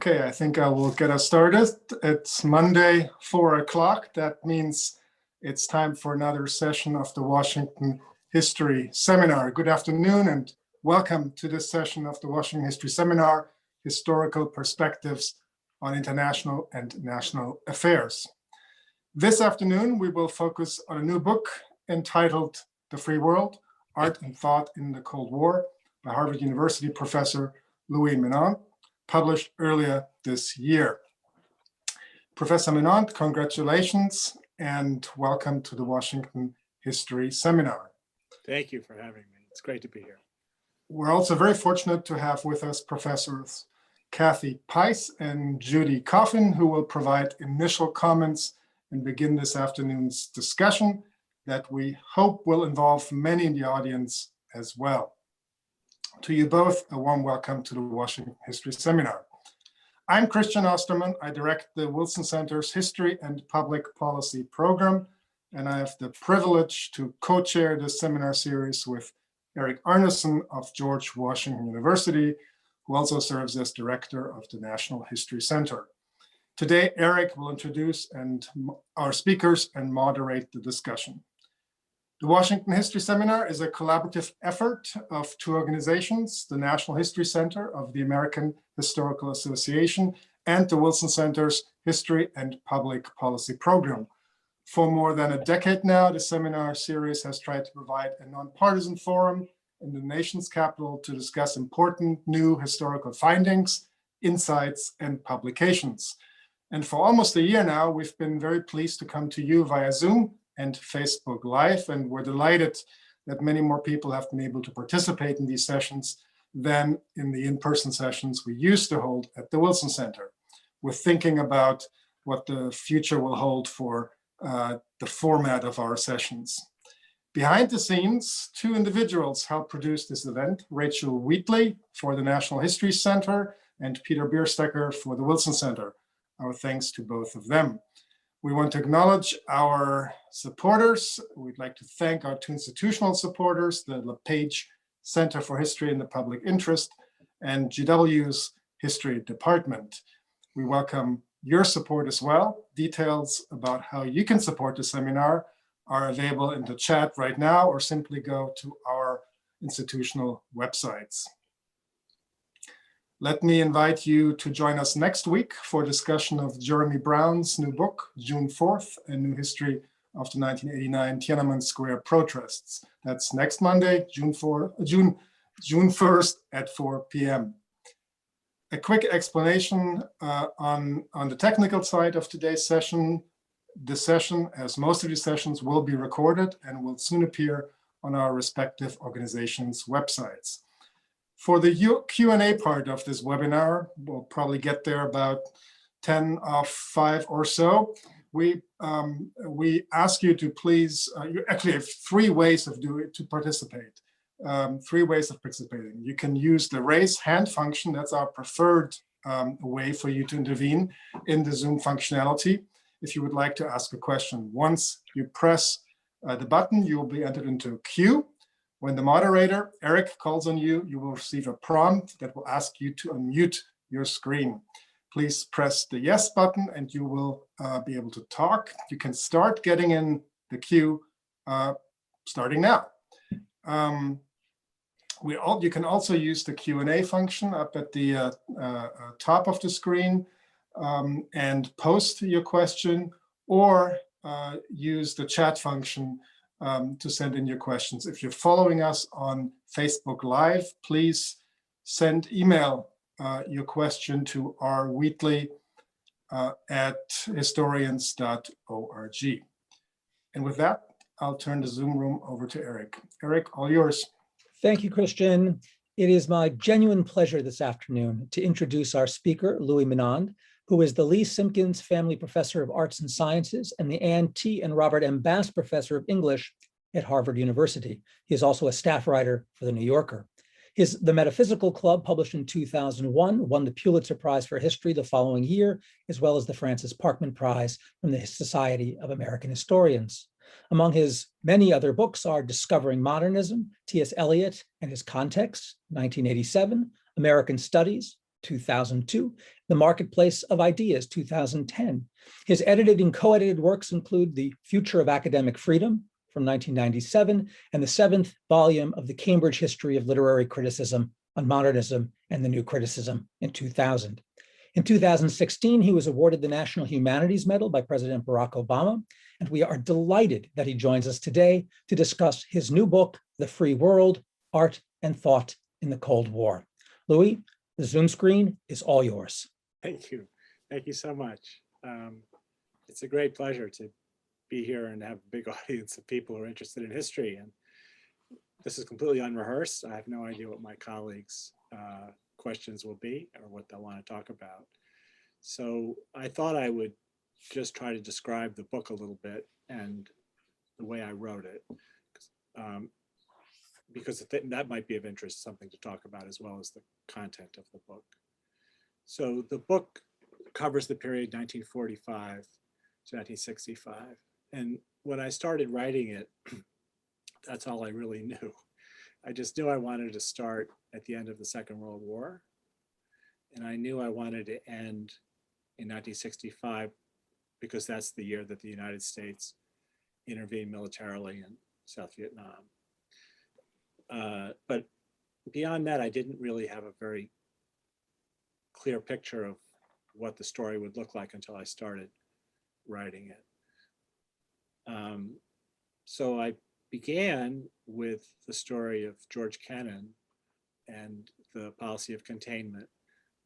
Okay, I think I will get us started. It's Monday, 4 o'clock. That means it's time for another session of the Washington History Seminar. Good afternoon and welcome to this session of the Washington History Seminar, Historical Perspectives on International and National Affairs. This afternoon, we will focus on a new book entitled The Free World, Art and Thought in the Cold War by Harvard University professor Louis Menand, published earlier this year. Professor Menand, congratulations and welcome to the Washington History Seminar. Thank you for having me. It's great to be here. We're also very fortunate to have with us Professors Kathy Pice and Judy Coffin, who will provide initial comments and begin this afternoon's discussion that we hope will involve many in the audience as well. To you both, a warm welcome to the Washington History Seminar. I'm Christian Osterman. I direct the Wilson Center's History and Public Policy program, and I have the privilege to co-chair this seminar series with Eric Arneson of George Washington University, who also serves as director of the National History Center. Today, Eric will introduce our speakers and moderate the discussion. The Washington History Seminar is a collaborative effort of two organizations, the National History Center of the American Historical Association and the Wilson Center's History and Public Policy program. For more than a decade now, the seminar series has tried to provide a nonpartisan forum in the nation's capital to discuss important new historical findings, insights, and publications. And for almost a year now, we've been very pleased to come to you via Zoom and Facebook Live, and we're delighted that many more people have been able to participate in these sessions than in the in-person sessions we used to hold at the Wilson Center. We're thinking about what the future will hold for the format of our sessions. Behind the scenes, two individuals helped produce this event, Rachel Wheatley for the National History Center and Peter Bierstecker for the Wilson Center. Our thanks to both of them. We want to acknowledge our supporters. We'd like to thank our two institutional supporters, the LePage Center for History in the Public Interest and GW's History Department. We welcome your support as well. Details about how you can support the seminar are available in the chat right now, or simply go to our institutional websites. Let me invite you to join us next week for a discussion of Jeremy Brown's new book, June 4th, A New History of the 1989 Tiananmen Square Protests. That's next Monday, June 1st at 4 p.m. A quick explanation on the technical side of today's session. This session, as most of these sessions, will be recorded and will soon appear on our respective organizations' websites. For the Q&A part of this webinar, we'll probably get there about 10 of 5 or so. We ask you to please, you actually have 3 ways of to participate, 3 ways of participating. You can use the raise hand function. That's our preferred way for you to intervene in the Zoom functionality. If you would like to ask a question, once you press the button, you will be entered into a queue. When the moderator, Eric, calls on you, you will receive a prompt that will ask you to unmute your screen. Please press the yes button and you will be able to talk. You can start getting in the queue starting now. You can also use the Q&A function up at the top of the screen and post your question, or use the chat function to send in your questions. If you're following us on Facebook Live, please email your question to rwheatley@historians.org. And with that, I'll turn the Zoom room over to Eric. Eric, all yours. Thank you, Christian. It is my genuine pleasure this afternoon to introduce our speaker, Louis Menand, who is the Lee Simpkins Family Professor of Arts and Sciences and the Ann T. and Robert M. Bass Professor of English at Harvard University. He is also a staff writer for The New Yorker. The Metaphysical Club, published in 2001, won the Pulitzer Prize for History the following year, as well as the Francis Parkman Prize from the Society of American Historians. Among his many other books are Discovering Modernism, T.S. Eliot and His Context, 1987, American Studies, 2002, The Marketplace of Ideas, 2010. His edited and co-edited works include The Future of Academic Freedom from 1997 and the 7th volume of the Cambridge History of Literary Criticism on Modernism and the New Criticism in 2000. In 2016, he was awarded the National Humanities Medal by President Barack Obama, and we are delighted that he joins us today to discuss his new book, The Free World, Art and Thought in the Cold War. Louis, the Zoom screen is all yours. Thank you. Thank you so much. It's a great pleasure to be here and have a big audience of people who are interested in history. And this is completely unrehearsed. I have no idea what my colleagues' questions will be or what they'll want to talk about. So I thought I would just try to describe the book a little bit and the way I wrote it. Because that might be of interest, something to talk about as well as the content of the book. So the book covers the period 1945 to 1965. And when I started writing it, that's all I really knew. I just knew I wanted to start at the end of the Second World War. And I knew I wanted to end in 1965 because that's the year that the United States intervened militarily in South Vietnam. But beyond that, I didn't really have a very clear picture of what the story would look like until I started writing it. So I began with the story of George Kennan and the policy of containment,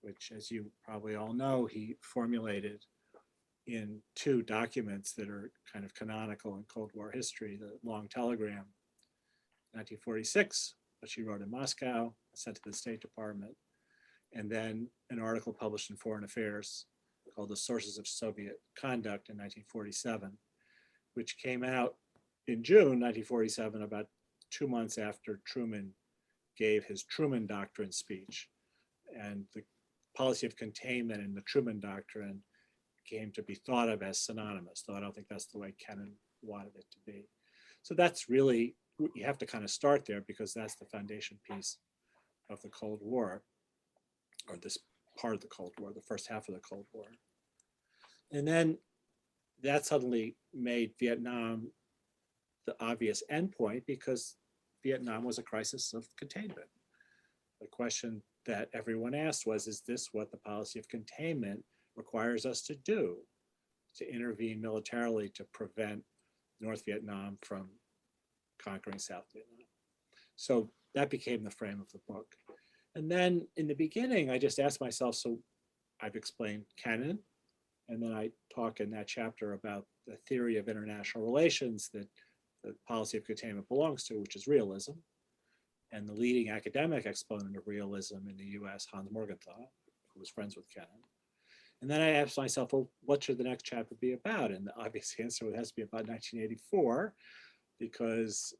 which, as you probably all know, he formulated in 2 documents that are kind of canonical in Cold War history: the Long Telegram, 1946, which he wrote in Moscow, sent to the State Department, and then an article published in Foreign Affairs called The Sources of Soviet Conduct in 1947, which came out in June 1947, about 2 months after Truman gave his Truman Doctrine speech. And the policy of containment and the Truman Doctrine came to be thought of as synonymous, though I don't think that's the way Kennan wanted it to be. So that's really, you have to kind of start there because that's the foundation piece of the Cold War, or this part of the Cold War, the first half of the Cold War. And then that suddenly made Vietnam the obvious endpoint because Vietnam was a crisis of containment. The question that everyone asked was, is this what the policy of containment requires us to do, to intervene militarily to prevent North Vietnam from conquering South Vietnam? So that became the frame of the book. And then in the beginning, I just asked myself, so I've explained Kennan, and then I talk in that chapter about the theory of international relations that the policy of containment belongs to, which is realism. And the leading academic exponent of realism in the US, Hans Morgenthau, who was friends with Kennan. And then I asked myself, well, what should the next chapter be about? And the obvious answer has to be about 1984, because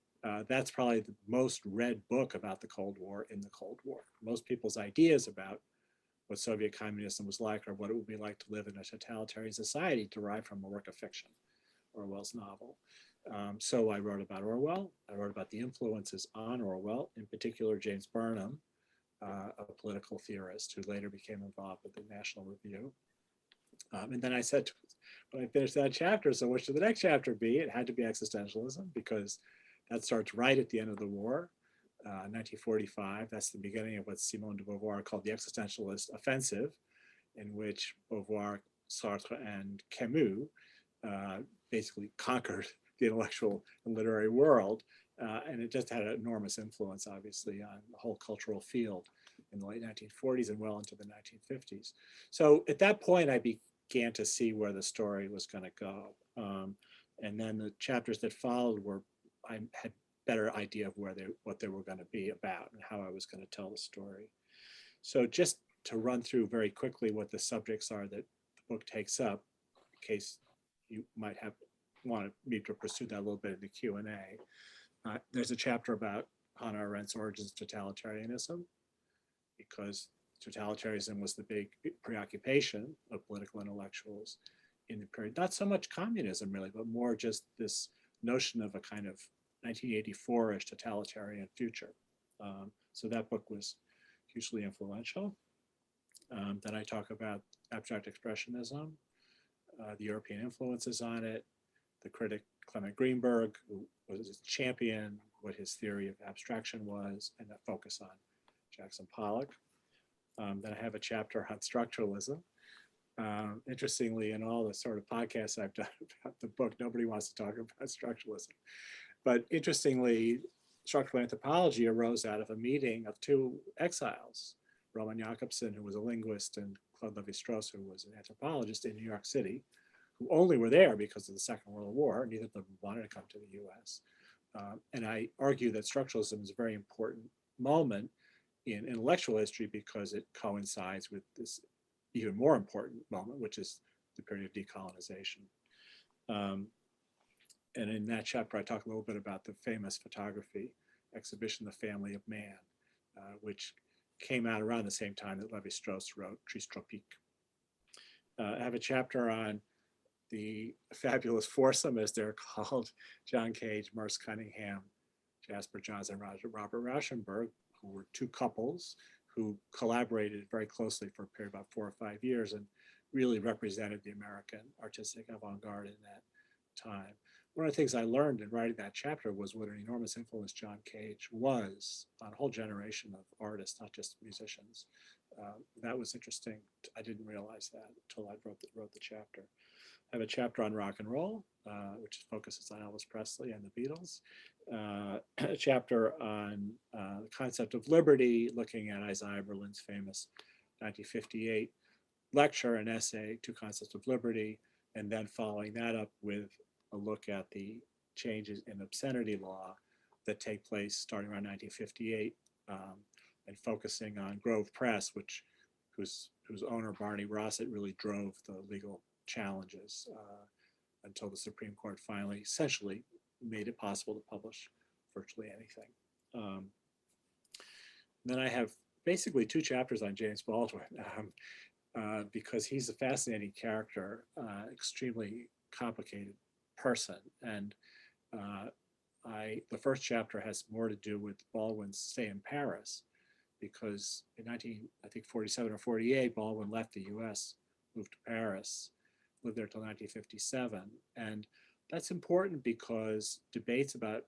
that's probably the most read book about the Cold War in the Cold War. Most people's ideas about what Soviet communism was like or what it would be like to live in a totalitarian society derived from a work of fiction, Orwell's novel. So I wrote about Orwell. I wrote about the influences on Orwell, in particular James Burnham, a political theorist who later became involved with the National Review. And then I said, when I finished that chapter, so what should the next chapter be? It had to be existentialism, because that starts right at the end of the war, 1945. That's the beginning of what Simone de Beauvoir called the existentialist offensive, in which Beauvoir, Sartre, and Camus basically conquered the intellectual and literary world. And it just had an enormous influence, obviously, on the whole cultural field in the late 1940s and well into the 1950s. So at that point, I began to see where the story was going to go. And then the chapters that followed were, I had better idea of what they were going to be about and how I was going to tell the story. So just to run through very quickly what the subjects are that the book takes up, in case you might want me to pursue that a little bit in the Q&A. There's a chapter about Hannah Arendt's origins of totalitarianism, because totalitarianism was the big preoccupation of political intellectuals in the period. Not so much communism, really, but more just this notion of a kind of 1984-ish totalitarian future. So that book was hugely influential. Then I talk about abstract expressionism, the European influences on it, the critic Clement Greenberg, who was his champion, what his theory of abstraction was, and a focus on Jackson Pollock. Then I have a chapter on structuralism. Interestingly, in all the sort of podcasts I've done about the book, nobody wants to talk about structuralism. But interestingly, structural anthropology arose out of a meeting of two exiles, Roman Jakobson, who was a linguist, and Claude Lévi-Strauss, who was an anthropologist in New York City, who only were there because of the Second World War. Neither of them wanted to come to the US. And I argue that structuralism is a very important moment in intellectual history because it coincides with this even more important moment, which is the period of decolonization. And in that chapter, I talk a little bit about the famous photography exhibition, The Family of Man, which came out around the same time that Lévi-Strauss wrote Tristes Tropiques. I have a chapter on the fabulous foursome, as they're called, John Cage, Merce Cunningham, Jasper Johns, and Robert Rauschenberg, who were two couples who collaborated very closely for a period of about 4 or 5 years and really represented the American artistic avant-garde in that time. One of the things I learned in writing that chapter was what an enormous influence John Cage was on a whole generation of artists, not just musicians. That was interesting. I didn't realize that until I wrote the chapter. I have a chapter on rock and roll, which focuses on Elvis Presley and the Beatles. A chapter on the concept of liberty, looking at Isaiah Berlin's famous 1958 lecture and essay, Two Concepts of Liberty, and then following that up with a look at the changes in obscenity law that take place starting around 1958, and focusing on Grove Press, whose owner Barney Rossett really drove the legal challenges until the Supreme Court finally essentially made it possible to publish virtually anything. Then I have basically 2 chapters on James Baldwin because he's a fascinating character, extremely complicated person. And the first chapter has more to do with Baldwin's stay in Paris, because in 1947 or 48, Baldwin left the US, moved to Paris, lived there till 1957. And that's important because debates about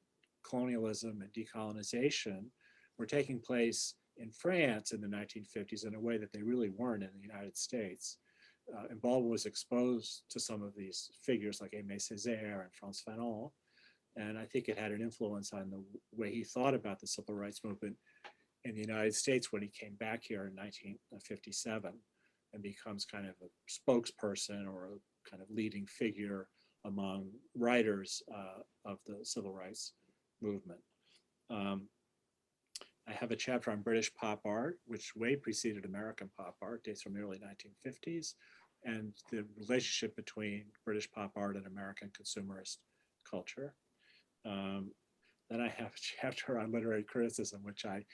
colonialism and decolonization were taking place in France in the 1950s in a way that they really weren't in the United States. And Baldwin was exposed to some of these figures like Aimé Césaire and Frantz Fanon. And I think it had an influence on the way he thought about the civil rights movement in the United States when he came back here in 1957 and becomes kind of a spokesperson or a kind of leading figure among writers of the civil rights movement. I have a chapter on British pop art, which way preceded American pop art, dates from the early 1950s, and the relationship between British pop art and American consumerist culture. Then I have a chapter on literary criticism, which I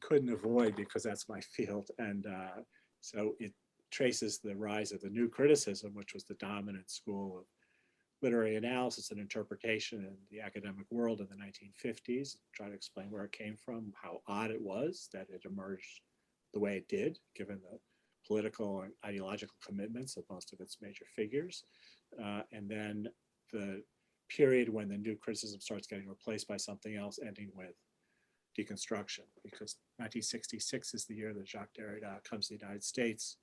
couldn't avoid because that's my field. And so it traces the rise of the new criticism, which was the dominant school of literary analysis and interpretation in the academic world in the 1950s, try to explain where it came from, how odd it was that it emerged the way it did, given the political and ideological commitments of most of its major figures. And then the period when the new criticism starts getting replaced by something else, ending with deconstruction, because 1966 is the year that Jacques Derrida comes to the United States,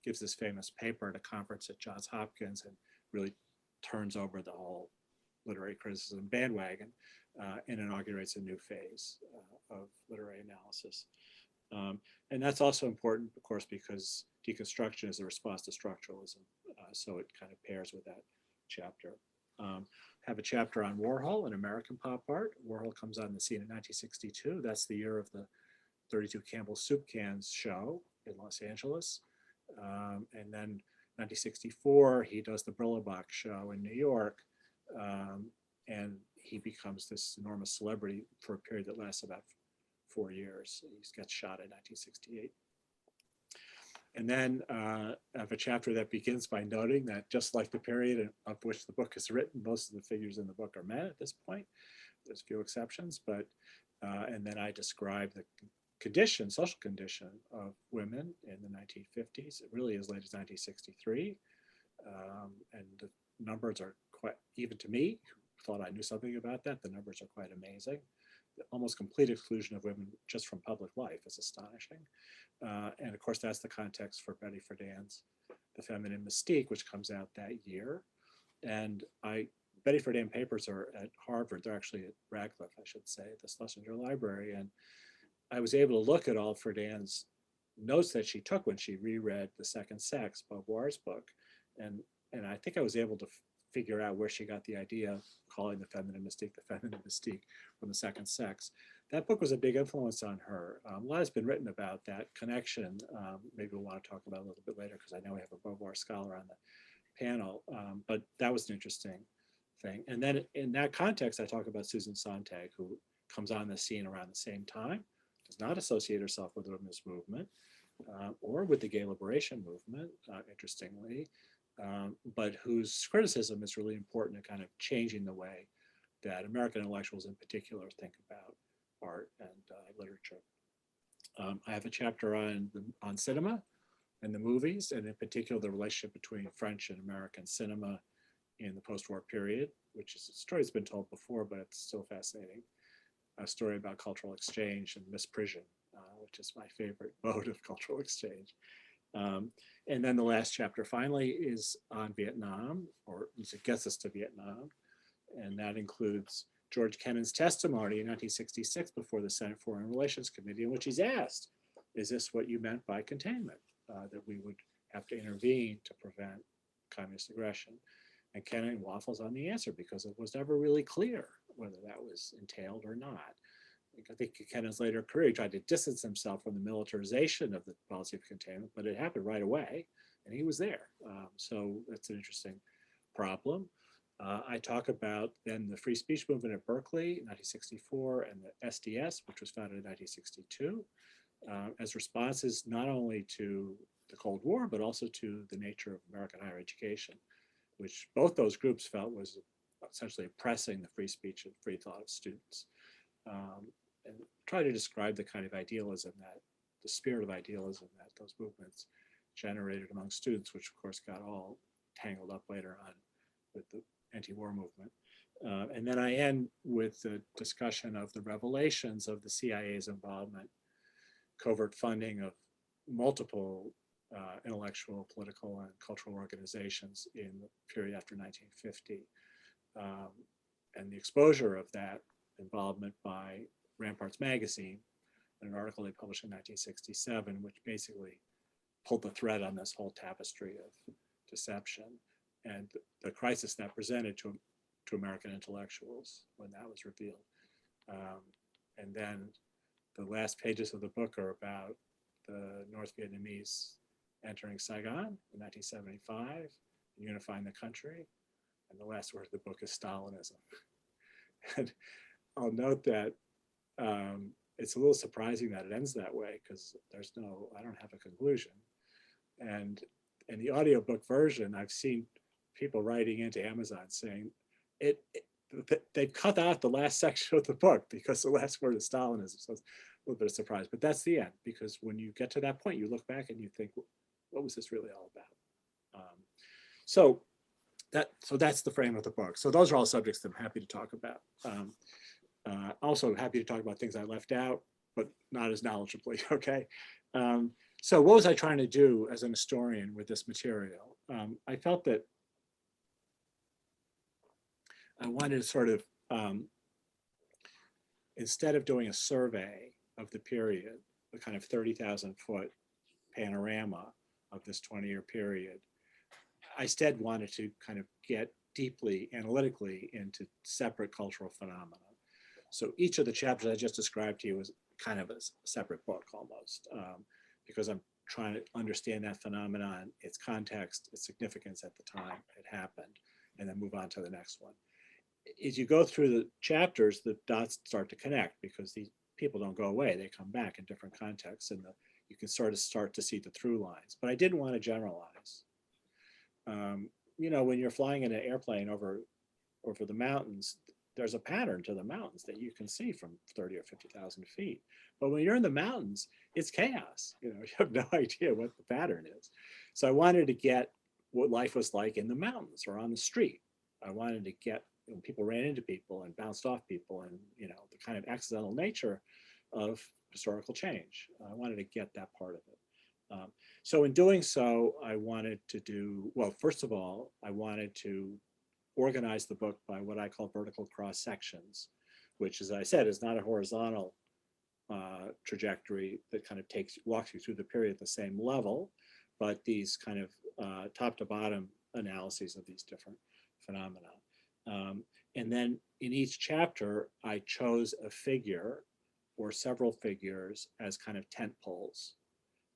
gives this famous paper at a conference at Johns Hopkins, and really turns over the whole literary criticism bandwagon and inaugurates a new phase of literary analysis. And that's also important, of course, because deconstruction is a response to structuralism. So it kind of pairs with that chapter. Have a chapter on Warhol and American pop art. Warhol comes on the scene in 1962. That's the year of the 32 Campbell soup cans show in Los Angeles. And then 1964, he does the Brillo Box show in New York, and he becomes this enormous celebrity for a period that lasts about 4 years. He gets shot in 1968. And then I have a chapter that begins by noting that just like the period of which the book is written, most of the figures in the book are men at this point. There's a few exceptions, but, and then I describe the condition, social condition of women in the 1950s, really as late as 1963. And the numbers are quite, even to me, who thought I knew something about that, the numbers are quite amazing. The almost complete exclusion of women just from public life is astonishing. And of course, that's the context for Betty Friedan's The Feminine Mystique, which comes out that year. And Betty Friedan papers are at Harvard. They're actually at Radcliffe, I should say, the Schlesinger Library. And I was able to look at all Friedan's notes that she took when she reread The Second Sex, Beauvoir's book. And I think I was able to figure out where she got the idea of calling The Feminine Mystique from The Second Sex. That book was a big influence on her. A lot has been written about that connection. Maybe we'll want to talk about it a little bit later because I know we have a Beauvoir scholar on the panel, but that was an interesting thing. And then in that context, I talk about Susan Sontag, who comes on the scene around the same time, does not associate herself with the women's movement or with the gay liberation movement, interestingly, but whose criticism is really important in kind of changing the way that American intellectuals in particular think about art and literature. I have a chapter on cinema and the movies, and in particular the relationship between French and American cinema in the post-war period, which is a story that's been told before, but it's still fascinating. A story about cultural exchange and misprision, which is my favorite mode of cultural exchange. And then the last chapter finally is on Vietnam, or at least it gets us to Vietnam. And that includes George Kennan's testimony in 1966 before the Senate Foreign Relations Committee, in which he's asked, is this what you meant by containment? That we would have to intervene to prevent communist aggression? And Kennan waffles on the answer because it was never really clear whether that was entailed or not. I think in Kennan's later career, he tried to distance himself from the militarization of the policy of containment, but it happened right away, and he was there. So that's an interesting problem. I talk about then the free speech movement at Berkeley in 1964 and the SDS, which was founded in 1962, as responses not only to the Cold War, but also to the nature of American higher education, which both those groups felt was essentially oppressing the free speech and free thought of students. And try to describe the kind of idealism that, the spirit of idealism that those movements generated among students, which of course got all tangled up later on with the anti-war movement. And then I end with the discussion of the revelations of the CIA's involvement, covert funding of multiple intellectual, political, and cultural organizations in the period after 1950. And the exposure of that involvement by Ramparts magazine, in an article they published in 1967, which basically pulled the thread on this whole tapestry of deception and the crisis that presented to American intellectuals when that was revealed. And then the last pages of the book are about the North Vietnamese entering Saigon in 1975, and unifying the country. And the last word of the book is Stalinism. And I'll note that it's a little surprising that it ends that way because I don't have a conclusion. And in the audiobook version, I've seen people writing into Amazon saying they cut out the last section of the book because the last word is Stalinism. So it's a little bit of surprise, but that's the end, because when you get to that point, you look back and you think, what was this really all about? So that's the frame of the book. So those are all subjects that I'm happy to talk about. Also happy to talk about things I left out, but not as knowledgeably, okay? So what was I trying to do as an historian with this material? I felt that I wanted to sort of, instead of doing a survey of the period, the kind of 30,000 foot panorama of this 20-year period, I instead wanted to kind of get deeply analytically into separate cultural phenomena. So each of the chapters I just described to you was kind of a separate book almost, because I'm trying to understand that phenomenon, its context, its significance at the time it happened, and then move on to the next one. As you go through the chapters, the dots start to connect because these people don't go away, they come back in different contexts, and you can sort of start to see the through lines. But I didn't want to generalize. You know, when you're flying in an airplane over the mountains, there's a pattern to the mountains that you can see from 30 or 50,000 feet. But when you're in the mountains, it's chaos. You have no idea what the pattern is. So I wanted to get what life was like in the mountains or on the street. I wanted to get when people ran into people and bounced off people, and the kind of accidental nature of historical change. I wanted to get that part of it. So in doing so, I wanted to do, well, first of all, I wanted to organize the book by what I call vertical cross sections, which, as I said, is not a horizontal trajectory that kind of walks you through the period at the same level, but these kind of top to bottom analyses of these different phenomena. And then in each chapter, I chose a figure or several figures as kind of tent poles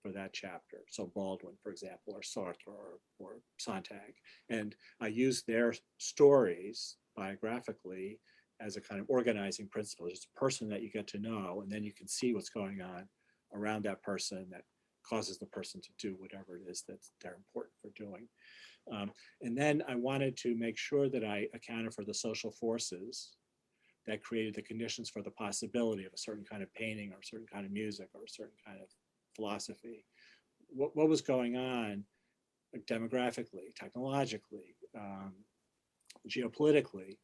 for that chapter. So Baldwin, for example, or Sartre or Sontag. And I used their stories biographically as a kind of organizing principle. It's a person that you get to know, and then you can see what's going on around that person that causes the person to do whatever it is that they're important for doing. And then I wanted to make sure that I accounted for the social forces that created the conditions for the possibility of a certain kind of painting or a certain kind of music or a certain kind of philosophy. What was going on demographically, technologically, geopolitically,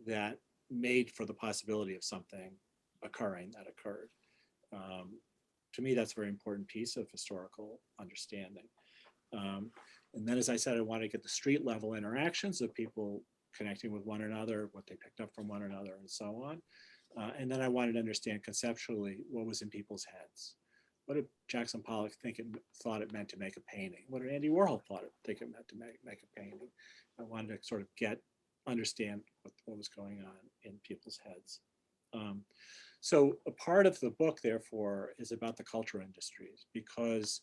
that made for the possibility of something occurring that occurred. To me, that's a very important piece of historical understanding. And then, as I said, I wanted to get the street level interactions of people connecting with one another, what they picked up from one another, and so on. And then I wanted to understand conceptually what was in people's heads. What did Jackson Pollock thought it meant to make a painting? What did Andy Warhol think it meant to make a painting? I wanted to sort of understand what was going on in people's heads. So a part of the book, therefore, is about the culture industries, because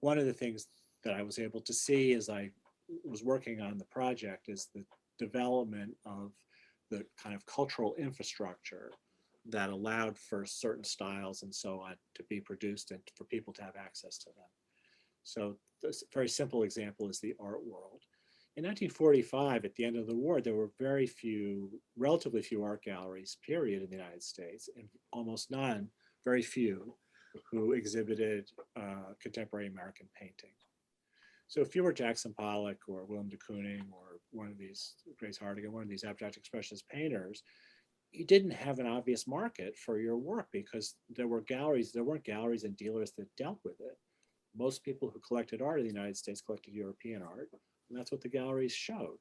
one of the things that I was able to see as I was working on the project is the development of the kind of cultural infrastructure that allowed for certain styles and so on to be produced and for people to have access to them. So this very simple example is the art world. In 1945, at the end of the war, there were relatively few art galleries, period, in the United States, and almost none, very few, who exhibited contemporary American painting. So if you were Jackson Pollock or Willem de Kooning or one of these, Grace Hardigan, one of these abstract expressionist painters, you didn't have an obvious market for your work because there weren't galleries and dealers that dealt with it. Most people who collected art in the United States collected European art, and that's what the galleries showed.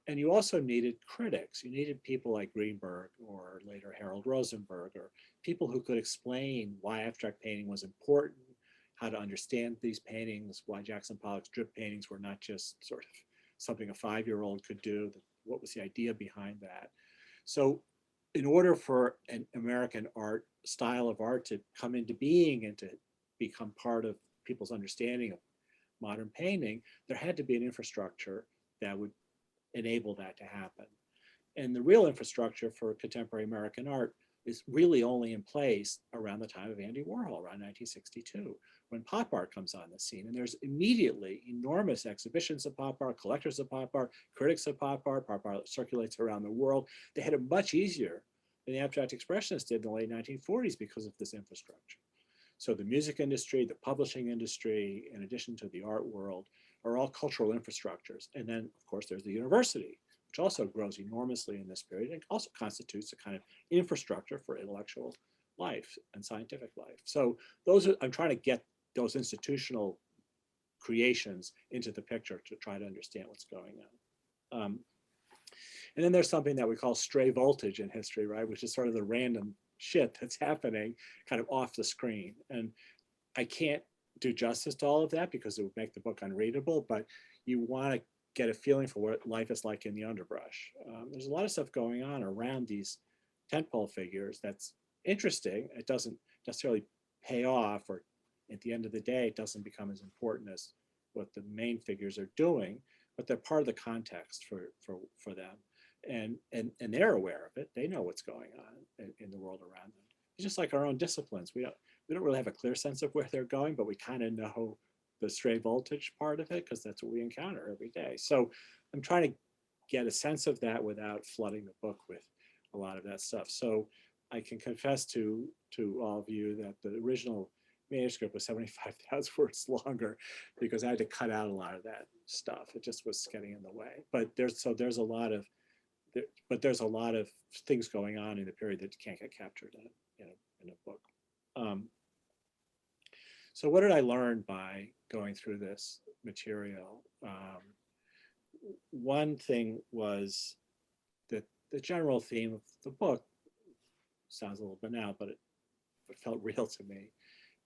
And you also needed critics. You needed people like Greenberg or later Harold Rosenberg, or people who could explain why abstract painting was important, how to understand these paintings, why Jackson Pollock's drip paintings were not just sort of something a 5-year-old could do, what was the idea behind that. So in order for an American art, style of art to come into being and to become part of people's understanding of modern painting, there had to be an infrastructure that would enable that to happen. And the real infrastructure for contemporary American art is really only in place around the time of Andy Warhol, around 1962, when pop art comes on the scene. And there's immediately enormous exhibitions of pop art, collectors of pop art, critics of pop art circulates around the world. They had it much easier than the abstract expressionists did in the late 1940s because of this infrastructure. So the music industry, the publishing industry, in addition to the art world, are all cultural infrastructures. And then, of course, there's the university, which also grows enormously in this period and also constitutes a kind of infrastructure for intellectual life and scientific life. So I'm trying to get those institutional creations into the picture to try to understand what's going on. And then there's something that we call stray voltage in history, right? Which is sort of the random shit that's happening kind of off the screen. And I can't do justice to all of that because it would make the book unreadable, but you want to get a feeling for what life is like in the underbrush. There's a lot of stuff going on around these tentpole figures that's interesting. It doesn't necessarily pay off, or at the end of the day, it doesn't become as important as what the main figures are doing, but they're part of the context for them. And they're aware of it. They know what's going on in the world around them. It's just like our own disciplines. We don't really have a clear sense of where they're going, but we kind of know the stray voltage part of it because that's what we encounter every day. So I'm trying to get a sense of that without flooding the book with a lot of that stuff. So I can confess to all of you that the original manuscript was 75,000 words longer because I had to cut out a lot of that stuff. It just was getting in the way. But there's a lot of things going on in the period that can't get captured in a book. So what did I learn by going through this material? One thing was that the general theme of the book sounds a little banal, but it felt real to me,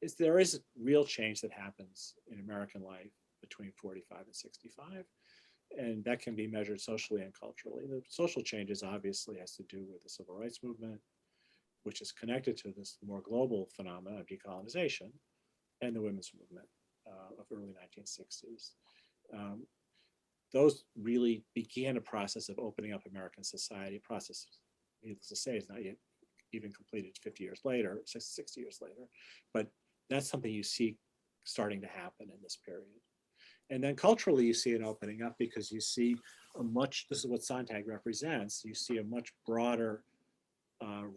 is there is real change that happens in American life between 45 and 65. And that can be measured socially and culturally. The social changes obviously has to do with the civil rights movement, which is connected to this more global phenomenon of decolonization, and the women's movement of early 1960s. Those really began a process of opening up American society, a process, needless to say, is not yet even completed 50 years later, 60 years later, but that's something you see starting to happen in this period. And then culturally, you see it opening up because you see this is what Sontag represents, you see a much broader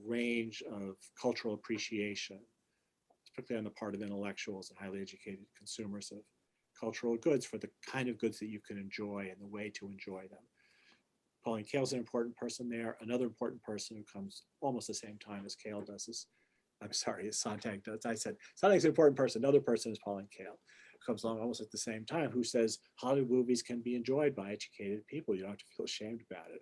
range of cultural appreciation, particularly on the part of intellectuals and highly educated consumers of cultural goods for the kind of goods that you can enjoy and the way to enjoy them. Pauline Kael's an important person there. Another important person who comes almost the same time as Kael does is, I'm sorry, as Sontag does. I said, Sontag's an important person. Another person is Pauline Kael, who comes along almost at the same time, who says Hollywood movies can be enjoyed by educated people. You don't have to feel ashamed about it.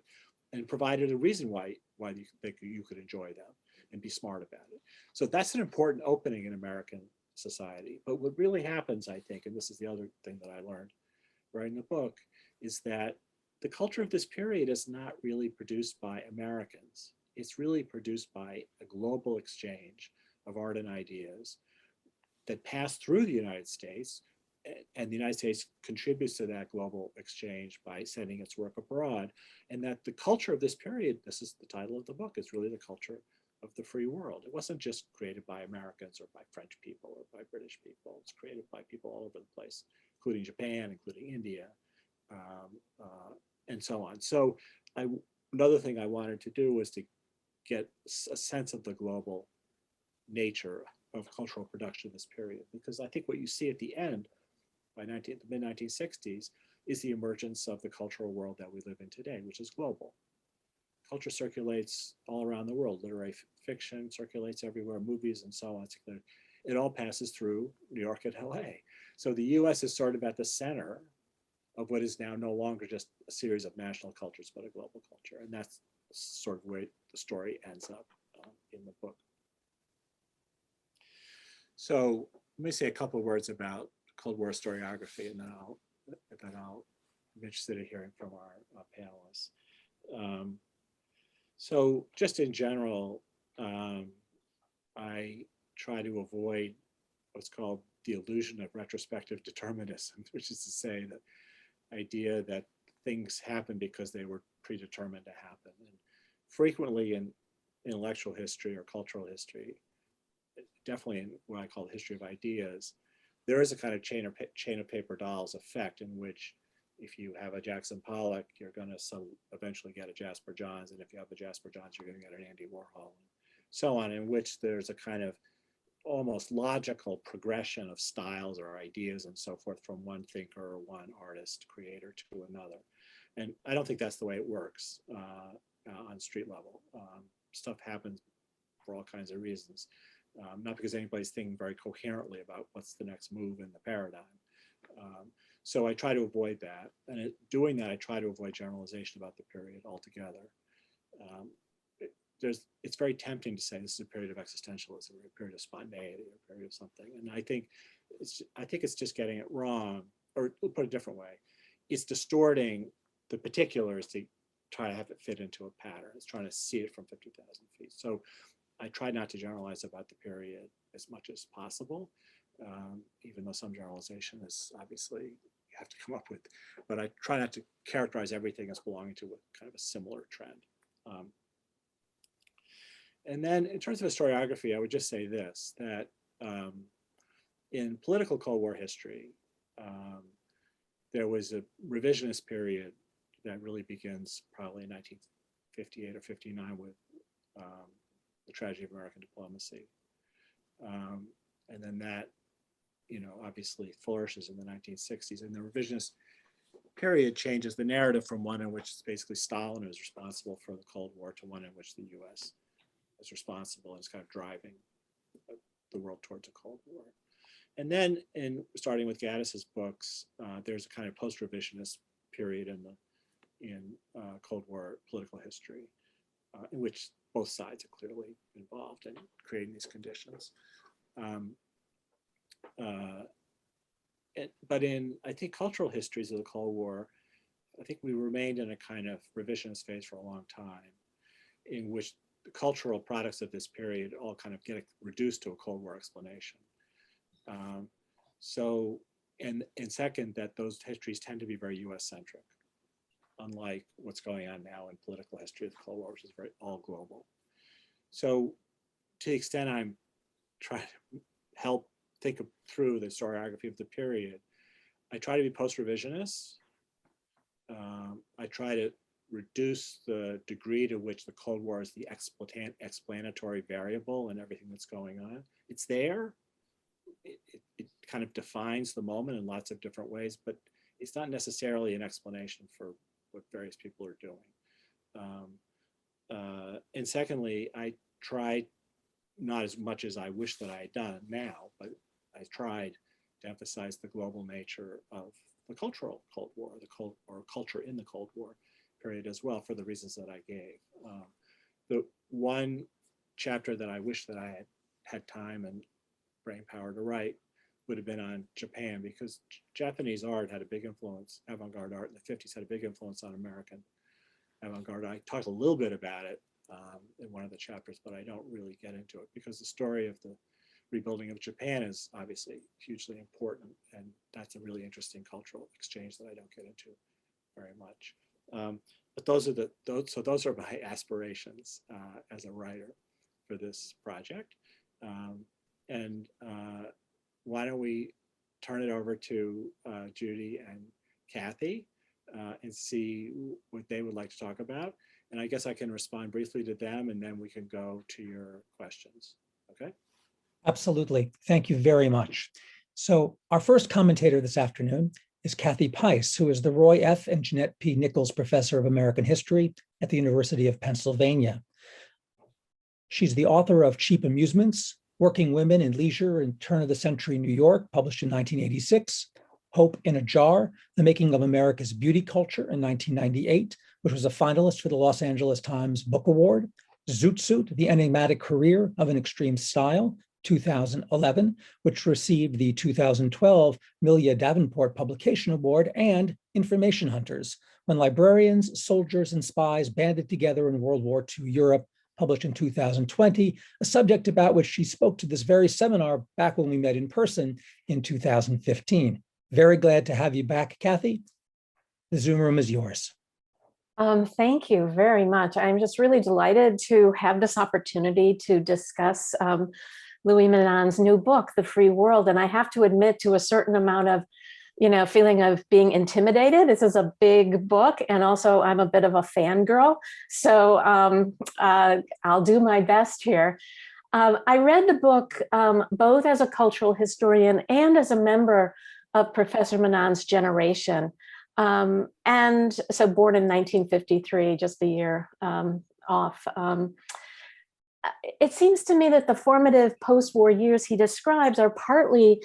And provided a reason why you could enjoy them and be smart about it. So that's an important opening in American society. But what really happens, I think, and this is the other thing that I learned writing the book, is that the culture of this period is not really produced by Americans. It's really produced by a global exchange of art and ideas that pass through the United States, and the United States contributes to that global exchange by sending its work abroad, and that the culture of this period, this is the title of the book, is really the culture of the free world. It wasn't just created by Americans or by French people or by British people. It's created by people all over the place, including Japan, including India, and so on. So another thing I wanted to do was to get a sense of the global nature of cultural production in this period, because I think what you see at the end, by the mid-1960s, is the emergence of the cultural world that we live in today, which is global. Culture circulates all around the world. Literary fiction circulates everywhere, movies and so on. It all passes through New York and LA. So the US is sort of at the center of what is now no longer just a series of national cultures, but a global culture. And that's sort of where the story ends up in the book. So let me say a couple of words about Cold War historiography, and then I'll be interested in hearing from our panelists. So just in general, I try to avoid what's called the illusion of retrospective determinism, which is to say that idea that things happen because they were predetermined to happen. And frequently in intellectual history or cultural history, definitely in what I call the history of ideas, there is a kind of chain of paper dolls effect in which if you have a Jackson Pollock, you're going to eventually get a Jasper Johns, and if you have a Jasper Johns, you're going to get an Andy Warhol, and so on, in which there's a kind of almost logical progression of styles or ideas and so forth from one thinker or one artist, creator to another. And I don't think that's the way it works on street level. Stuff happens for all kinds of reasons, not because anybody's thinking very coherently about what's the next move in the paradigm. So I try to avoid that. And doing that, I try to avoid generalization about the period altogether. It's very tempting to say this is a period of existentialism or a period of spontaneity or a period of something. And I think it's just getting it wrong, or we'll put it a different way. It's distorting the particulars to try to have it fit into a pattern. It's trying to see it from 50,000 feet. So I try not to generalize about the period as much as possible, even though some generalization is obviously you have to come up with, but I try not to characterize everything as belonging to a kind of a similar trend. And then in terms of historiography, I would just say this, that in political Cold War history, there was a revisionist period that really begins probably in 1958 or 59 with The Tragedy of American Diplomacy. And then that, obviously flourishes in the 1960s, and the revisionist period changes the narrative from one in which basically Stalin is responsible for the Cold War to one in which the US is responsible and is kind of driving the world towards a Cold War. And then starting with Gaddis's books, there's a kind of post-revisionist period in Cold War political history, in which both sides are clearly involved in creating these conditions. But in, I think, cultural histories of the Cold War, I think we remained in a kind of revisionist phase for a long time, in which the cultural products of this period all kind of get reduced to a Cold War explanation. And second, that those histories tend to be very US-centric, unlike what's going on now in political history of the Cold War, which is very all global. So to the extent I'm trying to help think through the historiography of the period, I try to be post-revisionist. I try to reduce the degree to which the Cold War is the explanatory variable in everything that's going on. It's there. It kind of defines the moment in lots of different ways, but it's not necessarily an explanation for what various people are doing. And secondly, I tried, not as much as I wish that I had done now, but I tried to emphasize the global nature of the cultural Cold War, or culture in the Cold War period as well, for the reasons that I gave. The one chapter that I wish that I had time and brain power to write would have been on Japan, because Japanese art had a big influence, avant-garde art in the 50s had a big influence on American avant-garde. I talked a little bit about it in one of the chapters, but I don't really get into it because the story of the rebuilding of Japan is obviously hugely important, and that's a really interesting cultural exchange that I don't get into very much. But those are my aspirations as a writer for this project. And why don't we turn it over to Judy and Kathy and see what they would like to talk about. And I guess I can respond briefly to them, and then we can go to your questions. Okay? Absolutely. Thank you very much. So our first commentator this afternoon is Kathy Pice, who is the Roy F. and Jeanette P. Nichols Professor of American History at the University of Pennsylvania. She's the author of Cheap Amusements, Working Women in Leisure in Turn-of-the-Century New York, published in 1986, Hope in a Jar, The Making of America's Beauty Culture in 1998, which was a finalist for the Los Angeles Times Book Award, Zoot Suit, The Enigmatic Career of an Extreme Style, 2011, which received the 2012 Milia Davenport Publication Award, and Information Hunters, When Librarians, Soldiers, and Spies Banded Together in World War II Europe, published in 2020, a subject about which she spoke to this very seminar back when we met in person in 2015. Very glad to have you back, Kathy. The Zoom room is yours. Thank you very much. I'm just really delighted to have this opportunity to discuss Louis Menand's new book, The Free World. And I have to admit to a certain amount of, feeling of being intimidated. This is a big book, and also I'm a bit of a fangirl. So I'll do my best here. I read the book both as a cultural historian and as a member of Professor Menand's generation. And so born in 1953, just a year off. It seems to me that the formative post-war years he describes are partly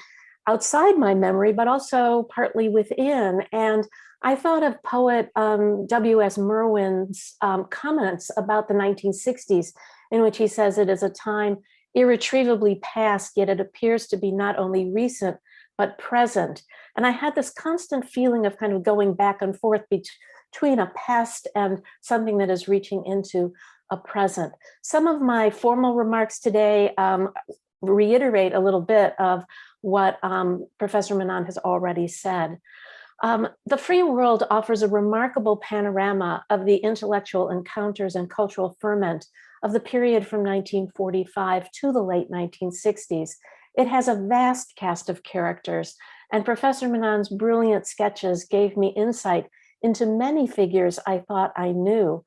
outside my memory, but also partly within. And I thought of poet W.S. Merwin's comments about the 1960s, in which he says it is a time irretrievably past, yet it appears to be not only recent, but present. And I had this constant feeling of kind of going back and forth between a past and something that is reaching into a present. Some of my formal remarks today reiterate a little bit of what Professor Menand has already said. The Free World offers a remarkable panorama of the intellectual encounters and cultural ferment of the period from 1945 to the late 1960s. It has a vast cast of characters, and Professor Menand's brilliant sketches gave me insight into many figures I thought I knew.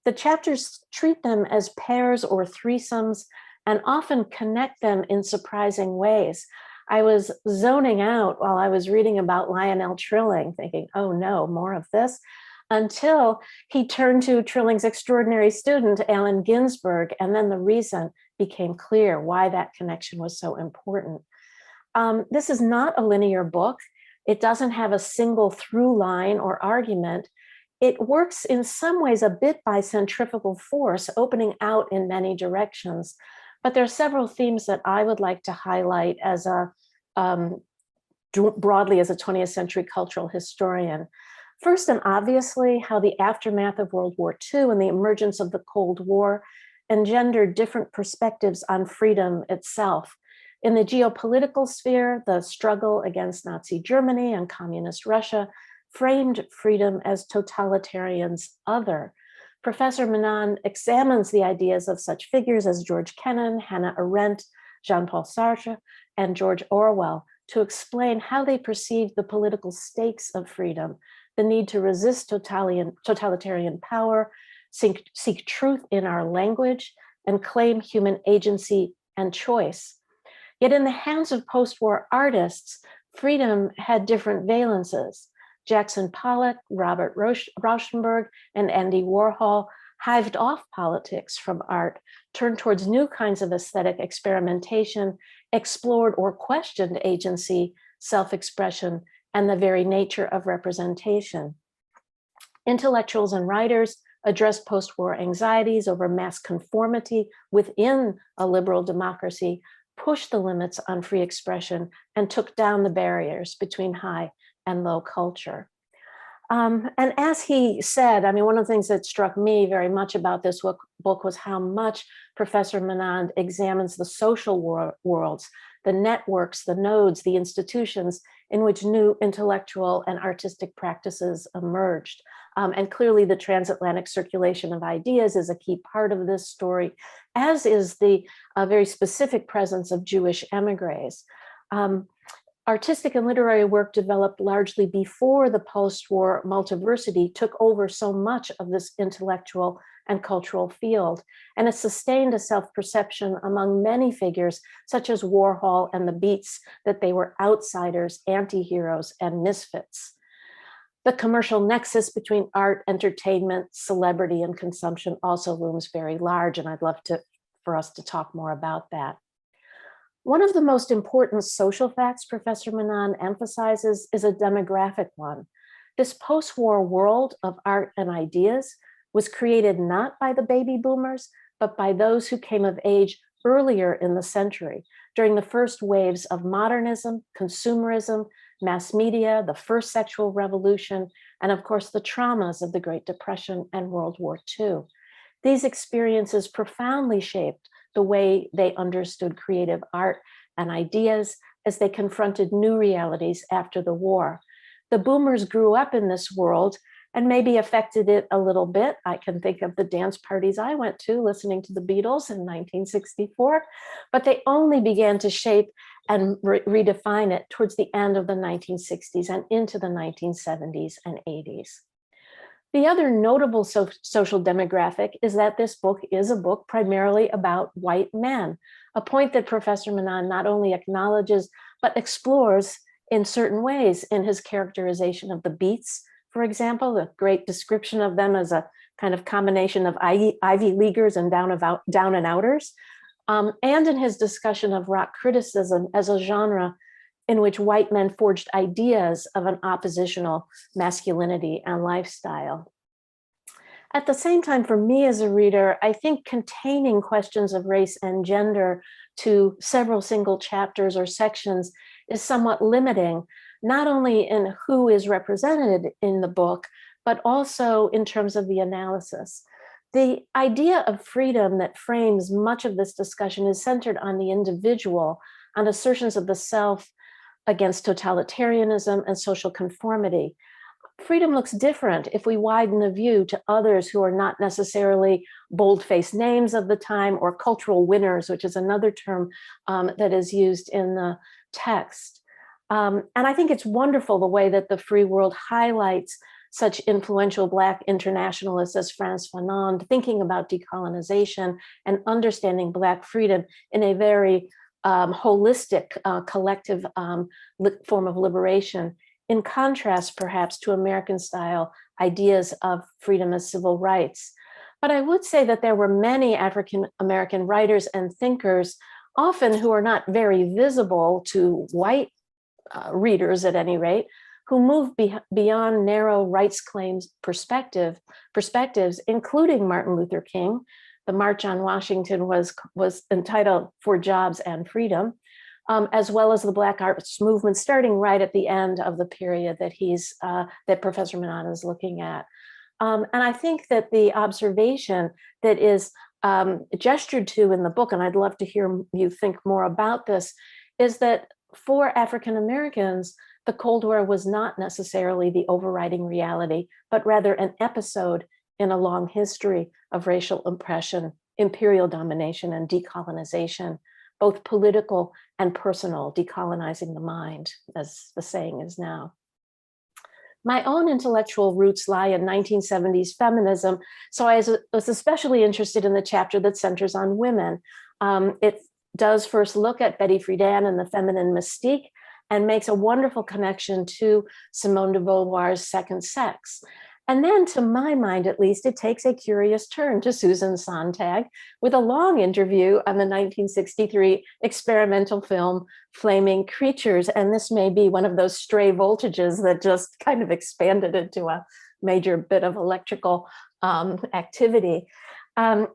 The chapters treat them as pairs or threesomes and often connect them in surprising ways. I was zoning out while I was reading about Lionel Trilling, thinking, oh no, more of this, until he turned to Trilling's extraordinary student, Allen Ginsberg, and then the reason became clear why that connection was so important. This is not a linear book. It doesn't have a single through line or argument. It works in some ways a bit by centrifugal force, opening out in many directions. But there are several themes that I would like to highlight as broadly as a 20th century cultural historian. First, and obviously, how the aftermath of World War II and the emergence of the Cold War engendered different perspectives on freedom itself. In the geopolitical sphere, the struggle against Nazi Germany and communist Russia framed freedom as totalitarian's other. Professor Menand examines the ideas of such figures as George Kennan, Hannah Arendt, Jean-Paul Sartre, and George Orwell to explain how they perceived the political stakes of freedom, the need to resist totalitarian power, seek truth in our language, and claim human agency and choice. Yet in the hands of post-war artists, freedom had different valences. Jackson Pollock, Robert Rauschenberg, and Andy Warhol hived off politics from art, turned towards new kinds of aesthetic experimentation, explored or questioned agency, self-expression, and the very nature of representation. Intellectuals and writers addressed post-war anxieties over mass conformity within a liberal democracy, pushed the limits on free expression, and took down the barriers between high and low culture. And as he said, I mean, one of the things that struck me very much about this book was how much Professor Menand examines the social worlds, the networks, the nodes, the institutions in which new intellectual and artistic practices emerged. And clearly the transatlantic circulation of ideas is a key part of this story, as is the very specific presence of Jewish emigres. Artistic and literary work developed largely before the post-war multiversity took over so much of this intellectual and cultural field, and it sustained a self-perception among many figures, such as Warhol and the Beats, that they were outsiders, anti-heroes, and misfits. The commercial nexus between art, entertainment, celebrity, and consumption also looms very large, and I'd love for us to talk more about that. One of the most important social facts Professor Menand emphasizes is a demographic one. This post-war world of art and ideas was created not by the baby boomers, but by those who came of age earlier in the century, during the first waves of modernism, consumerism, mass media, the first sexual revolution, and of course the traumas of the Great Depression and World War II. These experiences profoundly shaped the way they understood creative art and ideas as they confronted new realities after the war. The boomers grew up in this world and maybe affected it a little bit. I can think of the dance parties I went to listening to the Beatles in 1964, but they only began to shape and redefine it towards the end of the 1960s and into the 1970s and 80s. The other notable social demographic is that this book is a book primarily about white men, a point that Professor Menand not only acknowledges, but explores in certain ways in his characterization of the Beats, for example, a great description of them as a kind of combination of Ivy Leaguers and down and outers, and in his discussion of rock criticism as a genre in which white men forged ideas of an oppositional masculinity and lifestyle. At the same time, for me as a reader, I think containing questions of race and gender to several single chapters or sections is somewhat limiting, not only in who is represented in the book, but also in terms of the analysis. The idea of freedom that frames much of this discussion is centered on the individual, on assertions of the self, against totalitarianism and social conformity. Freedom looks different if we widen the view to others who are not necessarily bold-faced names of the time or cultural winners, which is another term that is used in the text. And I think it's wonderful the way that the free world highlights such influential Black internationalists as Frantz Fanon thinking about decolonization and understanding Black freedom in a very holistic, collective form of liberation, in contrast perhaps to American-style ideas of freedom as civil rights. But I would say that there were many African-American writers and thinkers, often who are not very visible to white readers at any rate, who moved beyond narrow rights claims perspectives, including Martin Luther King. The March on Washington was entitled "For Jobs and Freedom," as well as the Black Arts Movement, starting right at the end of the period that that Professor Menand is looking at. And I think that the observation that is gestured to in the book, and I'd love to hear you think more about this, is that for African Americans, the Cold War was not necessarily the overriding reality, but rather an episode in a long history of racial oppression, imperial domination, and decolonization, both political and personal, decolonizing the mind, as the saying is now. My own intellectual roots lie in 1970s feminism, so I was especially interested in the chapter that centers on women. It does first look at Betty Friedan and the feminine mystique, and makes a wonderful connection to Simone de Beauvoir's Second Sex. And then, to my mind at least, it takes a curious turn to Susan Sontag with a long interview on the 1963 experimental film Flaming Creatures. And this may be one of those stray voltages that just kind of expanded into a major bit of electrical activity.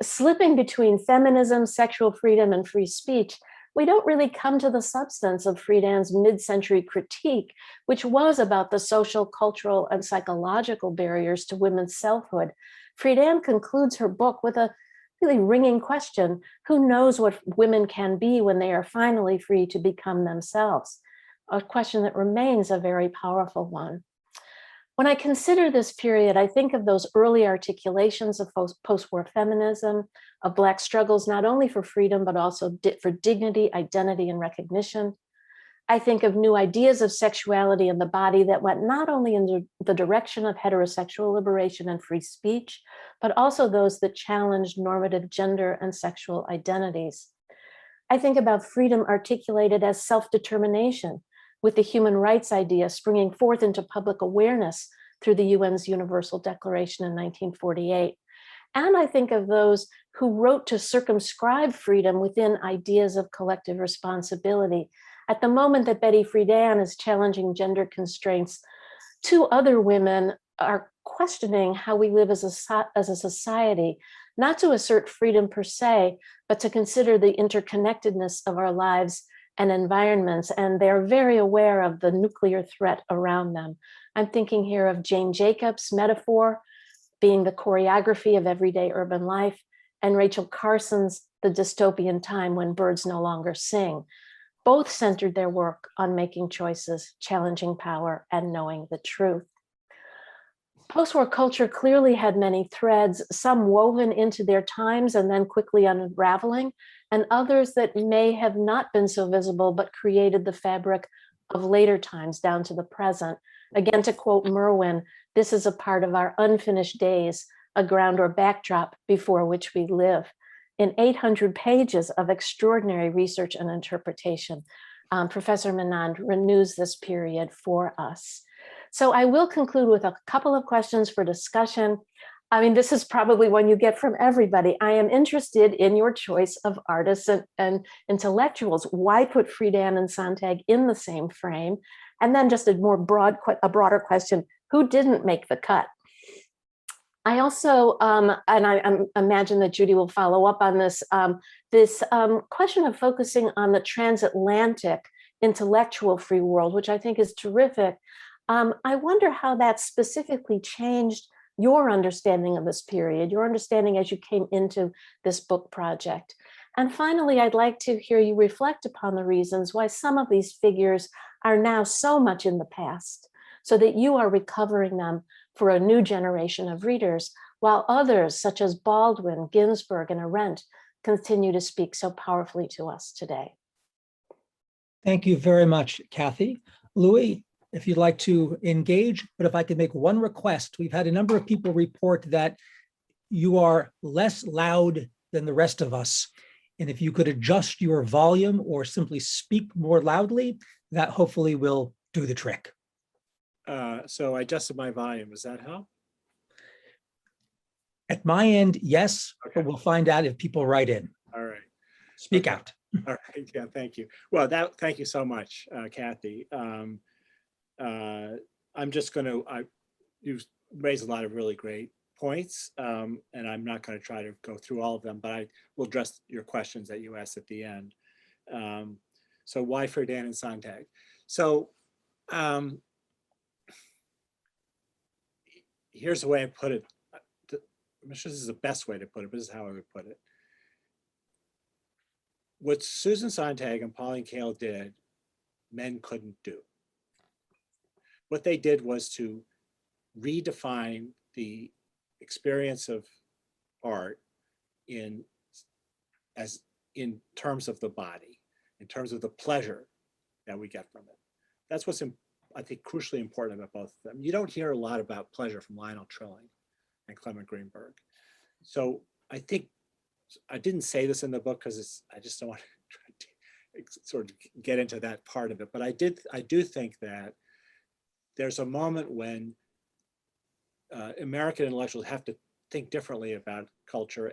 Slipping between feminism, sexual freedom, and free speech, we don't really come to the substance of Friedan's mid-century critique, which was about the social, cultural, and psychological barriers to women's selfhood. Friedan concludes her book with a really ringing question: who knows what women can be when they are finally free to become themselves? A question that remains a very powerful one. When I consider this period, I think of those early articulations of post-war feminism, of Black struggles, not only for freedom, but also for dignity, identity, and recognition. I think of new ideas of sexuality and the body that went not only in the direction of heterosexual liberation and free speech, but also those that challenged normative gender and sexual identities. I think about freedom articulated as self-determination, with the human rights idea springing forth into public awareness through the UN's Universal Declaration in 1948. And I think of those who wrote to circumscribe freedom within ideas of collective responsibility. At the moment that Betty Friedan is challenging gender constraints, two other women are questioning how we live as a society, not to assert freedom per se, but to consider the interconnectedness of our lives and environments, and they're very aware of the nuclear threat around them. I'm thinking here of Jane Jacobs' metaphor being the choreography of everyday urban life, and Rachel Carson's The Dystopian Time When Birds No Longer Sing. Both centered their work on making choices, challenging power, and knowing the truth. Post-war culture clearly had many threads, some woven into their times and then quickly unraveling, and others that may have not been so visible, but created the fabric of later times down to the present. Again, to quote Merwin, this is a part of our unfinished days, a ground or backdrop before which we live. In 800 pages of extraordinary research and interpretation, Professor Menand renews this period for us. So I will conclude with a couple of questions for discussion. I mean, this is probably one you get from everybody. I am interested in your choice of artists and intellectuals. Why put Friedan and Sontag in the same frame? And then just a broader question, who didn't make the cut? I also, and I imagine that Judy will follow up on this, this question of focusing on the transatlantic intellectual free world, which I think is terrific. I wonder how that specifically changed your understanding of this period, your understanding as you came into this book project. And finally, I'd like to hear you reflect upon the reasons why some of these figures are now so much in the past, so that you are recovering them for a new generation of readers, while others, such as Baldwin, Ginsberg, and Arendt, continue to speak so powerfully to us today. Thank you very much, Kathy. Louis, if you'd like to engage. But if I could make one request, we've had a number of people report that you are less loud than the rest of us. And if you could adjust your volume or simply speak more loudly, that hopefully will do the trick. So I adjusted my volume. Does that help? At my end, yes, Okay. but we'll find out if people write in. All right. Speak Okay. out. All right. Yeah, thank you. Well, thank you so much, Kathy. I'm just going to, you've raised a lot of really great points, and I'm not going to try to go through all of them, but I will address your questions that you asked at the end. So why Friedan and Sontag? So here's the way I put it. I'm sure this is the best way to put it, but this is how I would put it. What Susan Sontag and Pauline Kael did, men couldn't do. What they did was to redefine the experience of art in terms of the body, in terms of the pleasure that we get from it. That's what's, I think, crucially important about both of them. You don't hear a lot about pleasure from Lionel Trilling and Clement Greenberg. So I think, I didn't say this in the book because I just don't want to try to sort of get into that part of it, but I do think that there's a moment when American intellectuals have to think differently about culture,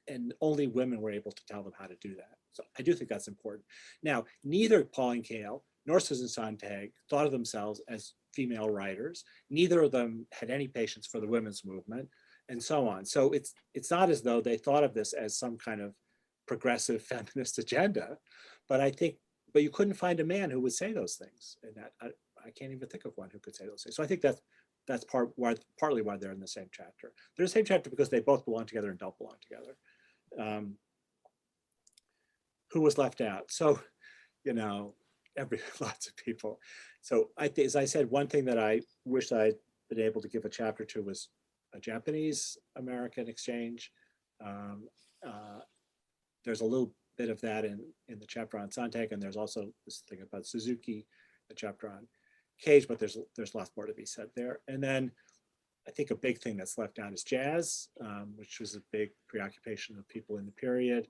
and only women were able to tell them how to do that. So I do think that's important. Now, neither Pauline Kael nor Susan Sontag thought of themselves as female writers. Neither of them had any patience for the women's movement, and so on. So it's not as though they thought of this as some kind of progressive feminist agenda, but you couldn't find a man who would say those things. And that I can't even think of one who could say those things. So I think that's partly why they're in the same chapter. They're in the same chapter because they both belong together and don't belong together. Who was left out? So, lots of people. So as I said, one thing that I wish I'd been able to give a chapter to was a Japanese American exchange. There's a little bit of that in the chapter on Sontag, and there's also this thing about Suzuki, the chapter on Cage, but there's lots more to be said there. And then I think a big thing that's left out is jazz, which was a big preoccupation of people in the period.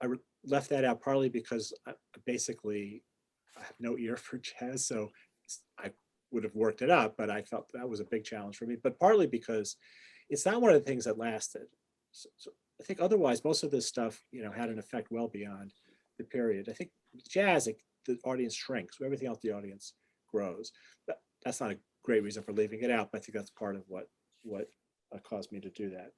I left that out partly because I have no ear for jazz, so I would have worked it up, but I felt that was a big challenge for me. But partly because it's not one of the things that lasted. So I think otherwise, most of this stuff, had an effect well beyond the period. I think jazz, the audience shrinks. Everything else, the audience grows. But that's not a great reason for leaving it out, but I think that's part of what caused me to do that.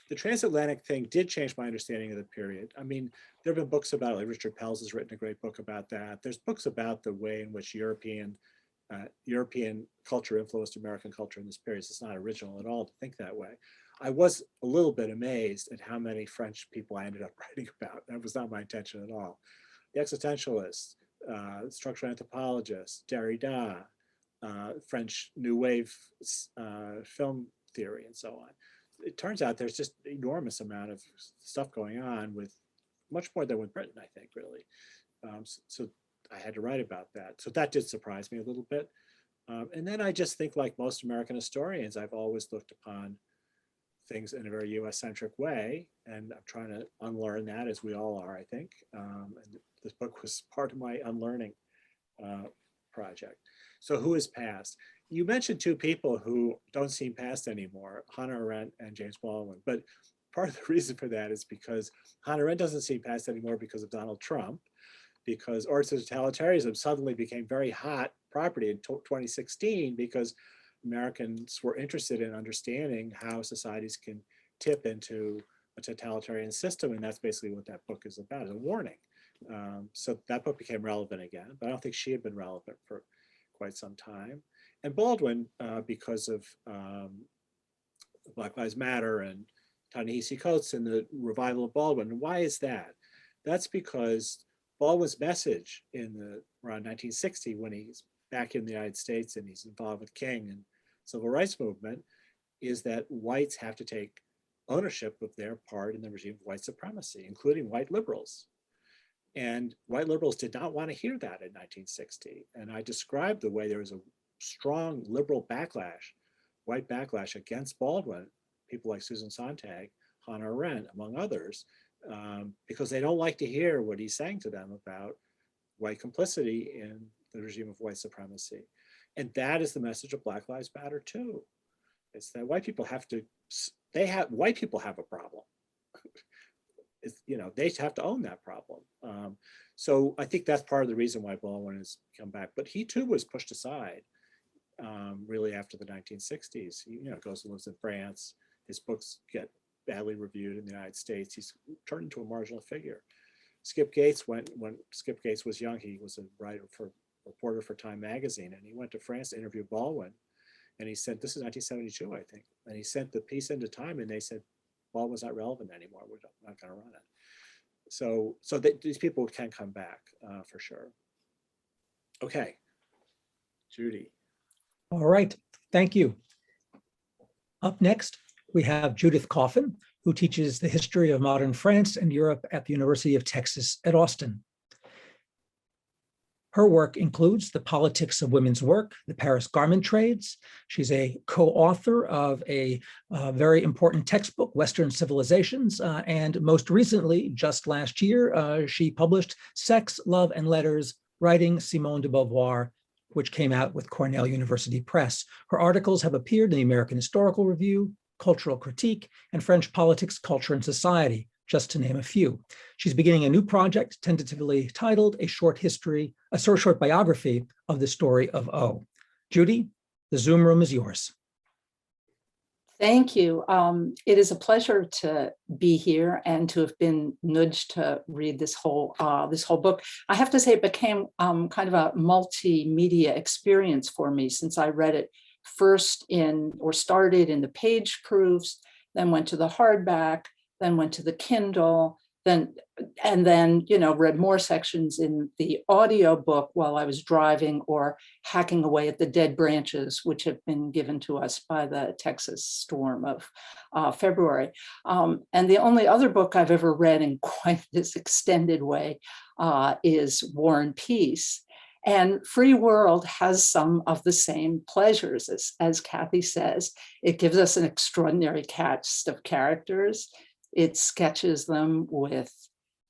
The transatlantic thing did change my understanding of the period. I mean, there have been books about it, like Richard Pelz has written a great book about that. There's books about the way in which European culture influenced American culture in this period. So it's not original at all to think that way. I was a little bit amazed at how many French people I ended up writing about. That was not my intention at all. The existentialists, structural anthropologists, Derrida, French New Wave film theory, and so on. It turns out there's just an enormous amount of stuff going on, with much more than with Britain, I think, really. So I had to write about that. So that did surprise me a little bit. And then I just think, like most American historians, I've always looked upon things in a very US-centric way, and I'm trying to unlearn that, as we all are, I think. And this book was part of my unlearning project. So who is past? You mentioned two people who don't seem past anymore, Hannah Arendt and James Baldwin. But part of the reason for that is because Hannah Arendt doesn't seem past anymore because of Donald Trump, because arts and totalitarianism suddenly became very hot property in 2016 because Americans were interested in understanding how societies can tip into a totalitarian system. And that's basically what that book is about, a warning. So that book became relevant again, but I don't think she had been relevant for quite some time. And Baldwin, because of Black Lives Matter and Ta-Nehisi Coates and the revival of Baldwin. Why is that? That's because Baldwin's message around 1960, when he's back in the United States and he's involved with King and civil rights movement, is that whites have to take ownership of their part in the regime of white supremacy, including white liberals. And white liberals did not want to hear that in 1960. And I described the way there was a strong liberal backlash, white backlash against Baldwin, people like Susan Sontag, Hannah Arendt, among others, because they don't like to hear what he's saying to them about white complicity in the regime of white supremacy. And that is the message of Black Lives Matter too. It's that white people have to, white people have a problem. It's, they have to own that problem. So I think that's part of the reason why Baldwin has come back. But he too was pushed aside really after the 1960s. He goes and lives in France. His books get badly reviewed in the United States. He's turned into a marginal figure. Skip Gates, when Skip Gates was young, he was a reporter for Time magazine, and he went to France to interview Baldwin. And he sent, this is 1972, I think, and he sent the piece into Time, and they said, Baldwin's not relevant anymore. We're not going to run it. So these people can come back for sure. Okay, Judy. All right, thank you. Up next, we have Judith Coffin, who teaches the history of modern France and Europe at the University of Texas at Austin. Her work includes The Politics of Women's Work, the Paris Garment Trades. She's a co-author of a very important textbook, Western Civilizations, and most recently, just last year, she published Sex, Love, and Letters, Writing Simone de Beauvoir, which came out with Cornell University Press. Her articles have appeared in the American Historical Review, Cultural Critique, and French Politics, Culture, and Society, just to name a few. She's beginning a new project tentatively titled A Short Biography of the Story of O. Judy, the Zoom room is yours. Thank you. It is a pleasure to be here and to have been nudged to read this whole book. I have to say it became kind of a multimedia experience for me since I read it started in the page proofs, then went to the hardback, then went to the Kindle, and then read more sections in the audio book while I was driving or hacking away at the dead branches, which have been given to us by the Texas storm of February. And the only other book I've ever read in quite this extended way is War and Peace. And Free World has some of the same pleasures, as Kathy says. It gives us an extraordinary cast of characters. It sketches them with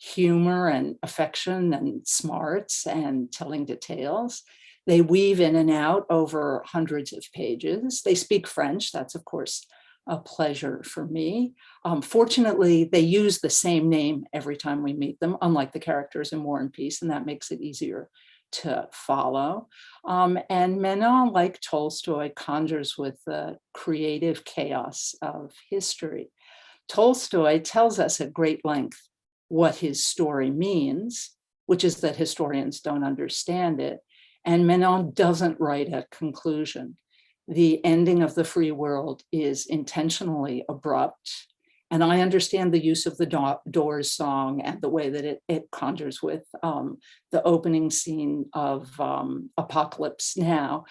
humor and affection and smarts and telling details. They weave in and out over hundreds of pages. They speak French. That's, of course, a pleasure for me. Fortunately, they use the same name every time we meet them, unlike the characters in War and Peace, and that makes it easier to follow. And Menand, like Tolstoy, conjures with the creative chaos of history. Tolstoy tells us at great length what his story means, which is that historians don't understand it. And Menand doesn't write a conclusion. The ending of the free world is intentionally abrupt. And I understand the use of the Doors song and the way that it conjures with the opening scene of Apocalypse Now.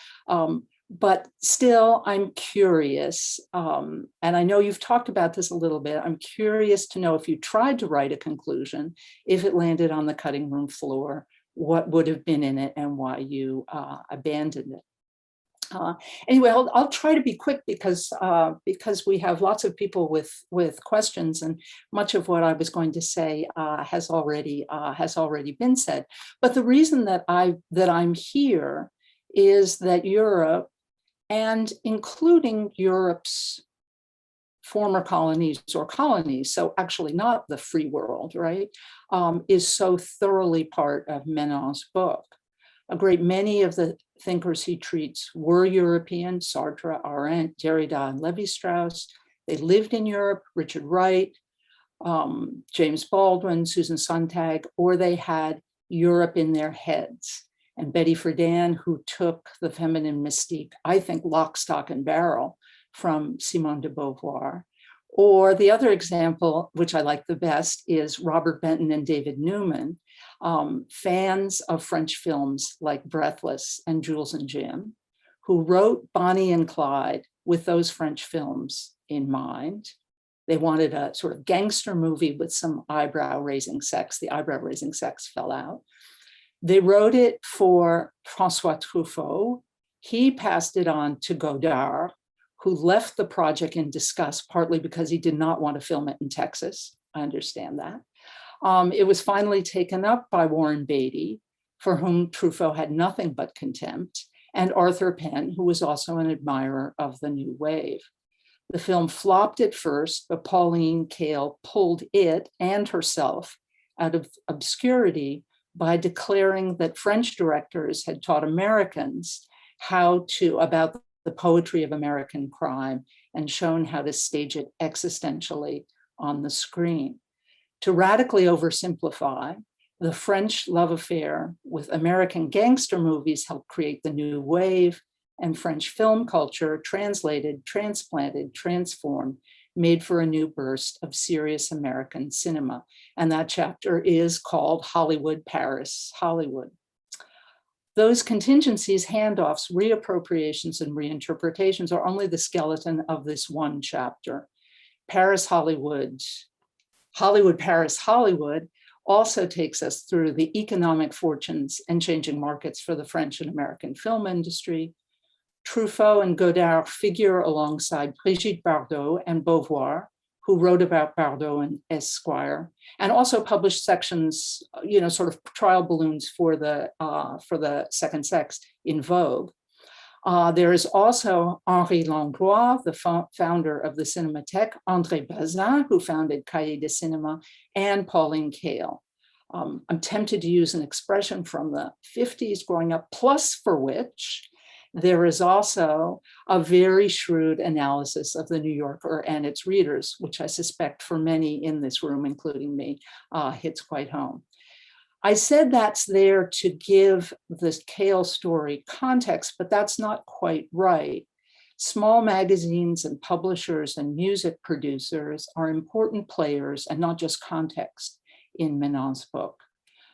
But still, I'm curious, and I know you've talked about this a little bit. I'm curious to know if you tried to write a conclusion, if it landed on the cutting room floor, what would have been in it and why you abandoned it. Anyway, I'll try to be quick because we have lots of people with questions, and much of what I was going to say has already been said. But the reason that I'm here is that Europe, and including Europe's former colonies or colonies, so actually not the free world, right, is so thoroughly part of Menand's book. A great many of the thinkers he treats were European: Sartre, Arendt, Derrida, and Lévi-Strauss. They lived in Europe: Richard Wright, James Baldwin, Susan Sontag, or they had Europe in their heads. And Betty Friedan, who took the feminine mystique, I think, lock, stock, and barrel from Simone de Beauvoir. Or the other example, which I like the best, is Robert Benton and David Newman, fans of French films like Breathless and Jules and Jim, who wrote Bonnie and Clyde with those French films in mind. They wanted a sort of gangster movie with some eyebrow-raising sex. The eyebrow-raising sex fell out. They wrote it for François Truffaut. He passed it on to Godard, who left the project in disgust, partly because he did not want to film it in Texas. I understand that. It was finally taken up by Warren Beatty, for whom Truffaut had nothing but contempt, and Arthur Penn, who was also an admirer of the new wave. The film flopped at first, but Pauline Kael pulled it and herself out of obscurity by declaring that French directors had taught Americans about the poetry of American crime and shown how to stage it existentially on the screen. To radically oversimplify, the French love affair with American gangster movies helped create the new wave, and French film culture translated, transplanted, transformed, made for a new burst of serious American cinema. And that chapter is called Hollywood, Paris, Hollywood. Those contingencies, handoffs, reappropriations, and reinterpretations are only the skeleton of this one chapter. Paris, Hollywood, Hollywood, Paris, Hollywood also takes us through the economic fortunes and changing markets for the French and American film industry. Truffaut and Godard figure alongside Brigitte Bardot and Beauvoir, who wrote about Bardot in Esquire, and also published sections, sort of trial balloons for the second sex in Vogue. There is also Henri Langlois, the founder of the Cinémathèque, André Bazin, who founded Cahiers de Cinéma, and Pauline Kael. I'm tempted to use an expression from the 50s growing up, plus for which there is also a very shrewd analysis of the New Yorker and its readers, which I suspect for many in this room, including me, hits quite home. I said that's there to give the Kael story context, but that's not quite right. Small magazines and publishers and music producers are important players and not just context in Menand's book.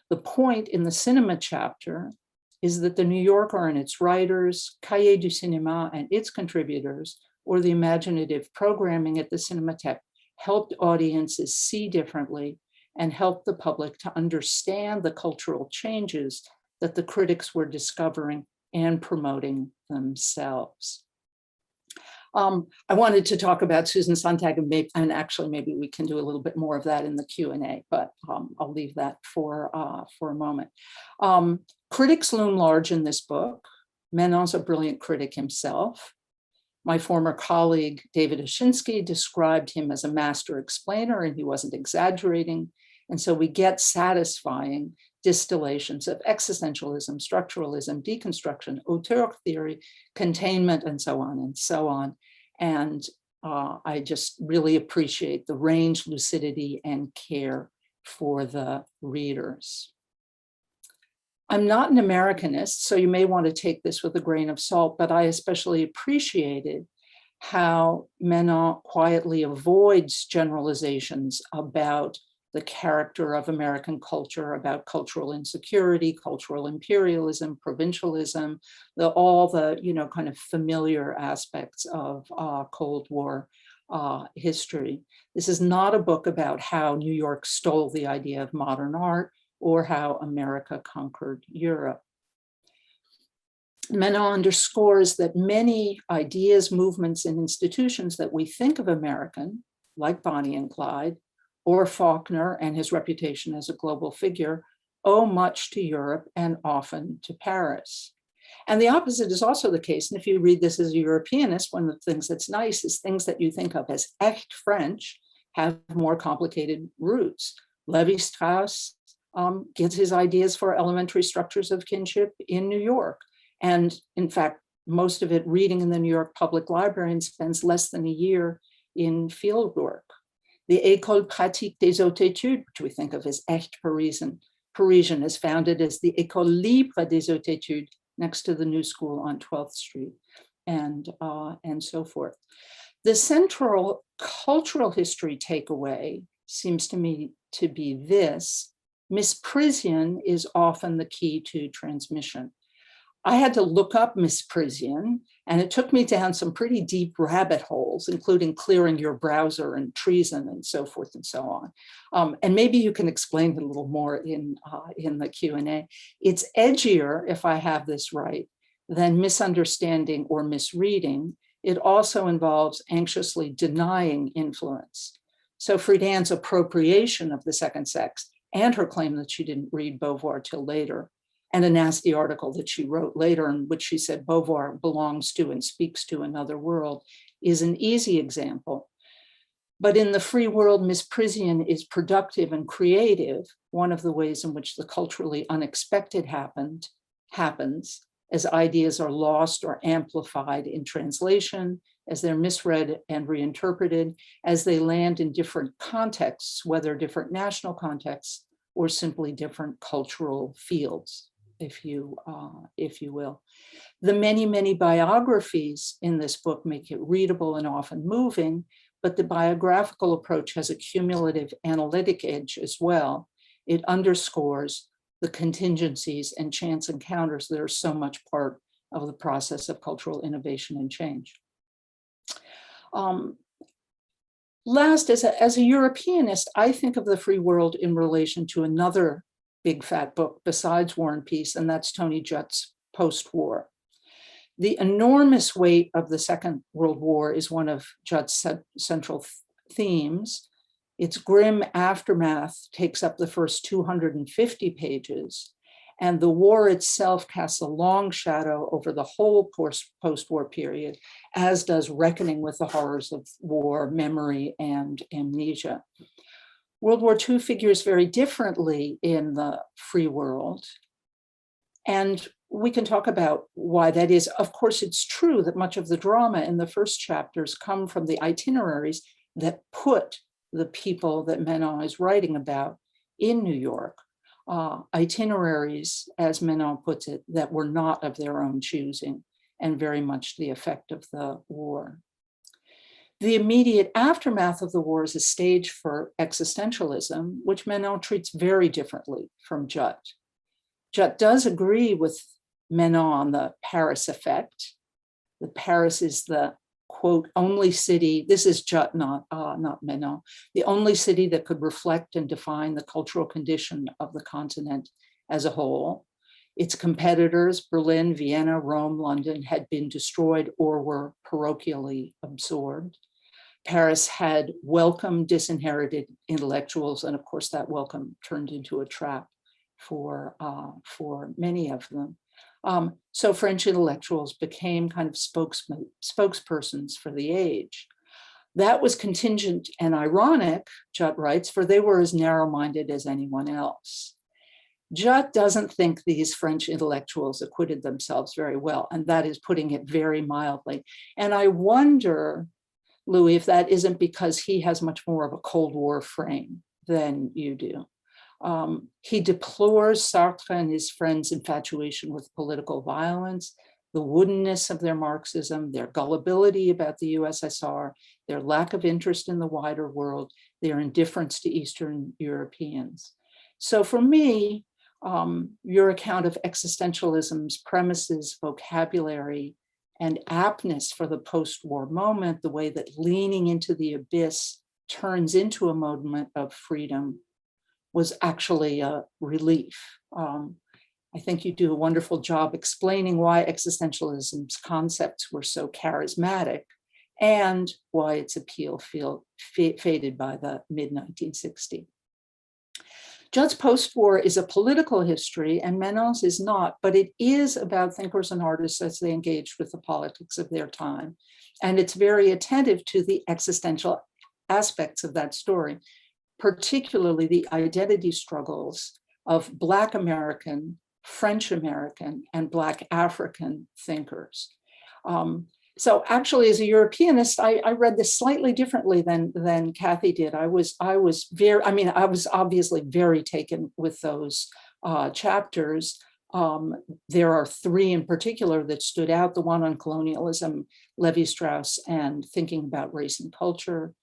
The point in the cinema chapter is that the New Yorker and its writers, Cahiers du Cinéma and its contributors, or the imaginative programming at the Cinémathèque helped audiences see differently and helped the public to understand the cultural changes that the critics were discovering and promoting themselves. I wanted to talk about Susan Sontag, and actually maybe we can do a little bit more of that in the Q&A, but I'll leave that for a moment. Critics loom large in this book. Menand's a brilliant critic himself. My former colleague, David Oshinsky, described him as a master explainer, and he wasn't exaggerating. And so we get satisfying distillations of existentialism, structuralism, deconstruction, auteur theory, containment, and so on and so on. And I just really appreciate the range, lucidity, and care for the readers. I'm not an Americanist, so you may want to take this with a grain of salt, but I especially appreciated how Menand quietly avoids generalizations about the character of American culture, about cultural insecurity, cultural imperialism, provincialism, all the kind of familiar aspects of Cold War history. This is not a book about how New York stole the idea of modern art or how America conquered Europe. Menand underscores that many ideas, movements, and institutions that we think of American, like Bonnie and Clyde, or Faulkner and his reputation as a global figure, owe much to Europe and often to Paris. And the opposite is also the case. And if you read this as a Europeanist, one of the things that's nice is things that you think of as echt French have more complicated roots. Lévi-Strauss gets his ideas for elementary structures of kinship in New York. And in fact, most of it reading in the New York Public Library and spends less than a year in field work. The École pratique des hautes études, which we think of as echt Parisian, is founded as the École libre des hautes études next to the New School on 12th Street, and so forth. The central cultural history takeaway seems to me to be this: misprision is often the key to transmission. I had to look up misprision, and it took me down some pretty deep rabbit holes, including clearing your browser and treason and so forth and so on. And maybe you can explain it a little more in the Q&A. It's edgier, if I have this right, than misunderstanding or misreading. It also involves anxiously denying influence. So Friedan's appropriation of the second sex and her claim that she didn't read Beauvoir till later, and a nasty article that she wrote later in which she said Beauvoir belongs to and speaks to another world, is an easy example. But in the free world, misprision is productive and creative, one of the ways in which the culturally unexpected happens, as ideas are lost or amplified in translation, as they're misread and reinterpreted, as they land in different contexts, whether different national contexts or simply different cultural fields, if you will. The many, many biographies in this book make it readable and often moving, but the biographical approach has a cumulative analytic edge as well. It underscores the contingencies and chance encounters that are so much part of the process of cultural innovation and change. Last, as a Europeanist, I think of the free world in relation to another big fat book besides War and Peace, and that's Tony Judd's Post-War. The enormous weight of the Second World War is one of Judd's central themes. Its grim aftermath takes up the first 250 pages, and the war itself casts a long shadow over the whole post-war period, as does reckoning with the horrors of war, memory, and amnesia. World War II figures very differently in the free world, and we can talk about why that is. Of course, it's true that much of the drama in the first chapters come from the itineraries that put the people that Menand is writing about in New York. Itineraries, as Menand puts it, that were not of their own choosing and very much the effect of the war. The immediate aftermath of the war is a stage for existentialism, which Menand treats very differently from Judd. Judd does agree with Menand on the Paris effect. The Paris is the, quote, only city, this is Judd, not Menand, the only city that could reflect and define the cultural condition of the continent as a whole. Its competitors, Berlin, Vienna, Rome, London, had been destroyed or were parochially absorbed. Paris had welcomed disinherited intellectuals, and of course that welcome turned into a trap for many of them. So French intellectuals became kind of spokespersons for the age. That was contingent and ironic, Judd writes, for they were as narrow-minded as anyone else. Judd doesn't think these French intellectuals acquitted themselves very well, and that is putting it very mildly. And I wonder, Louis, if that isn't because he has much more of a Cold War frame than you do. He deplores Sartre and his friends' infatuation with political violence, the woodenness of their Marxism, their gullibility about the USSR, their lack of interest in the wider world, their indifference to Eastern Europeans. So for me, your account of existentialism's premises, vocabulary, and aptness for the post-war moment, the way that leaning into the abyss turns into a moment of freedom, was actually a relief. I think you do a wonderful job explaining why existentialism's concepts were so charismatic and why its appeal faded by the mid-1960s. Judd's post-war is a political history, and Menand's is not, but it is about thinkers and artists as they engaged with the politics of their time. And it's very attentive to the existential aspects of that story, particularly the identity struggles of Black American, French American, and Black African thinkers. So actually, as a Europeanist, I read this slightly differently than Kathy did. I was obviously very taken with those chapters. There are three in particular that stood out: the one on colonialism, Levi-Strauss, and thinking about race and culture;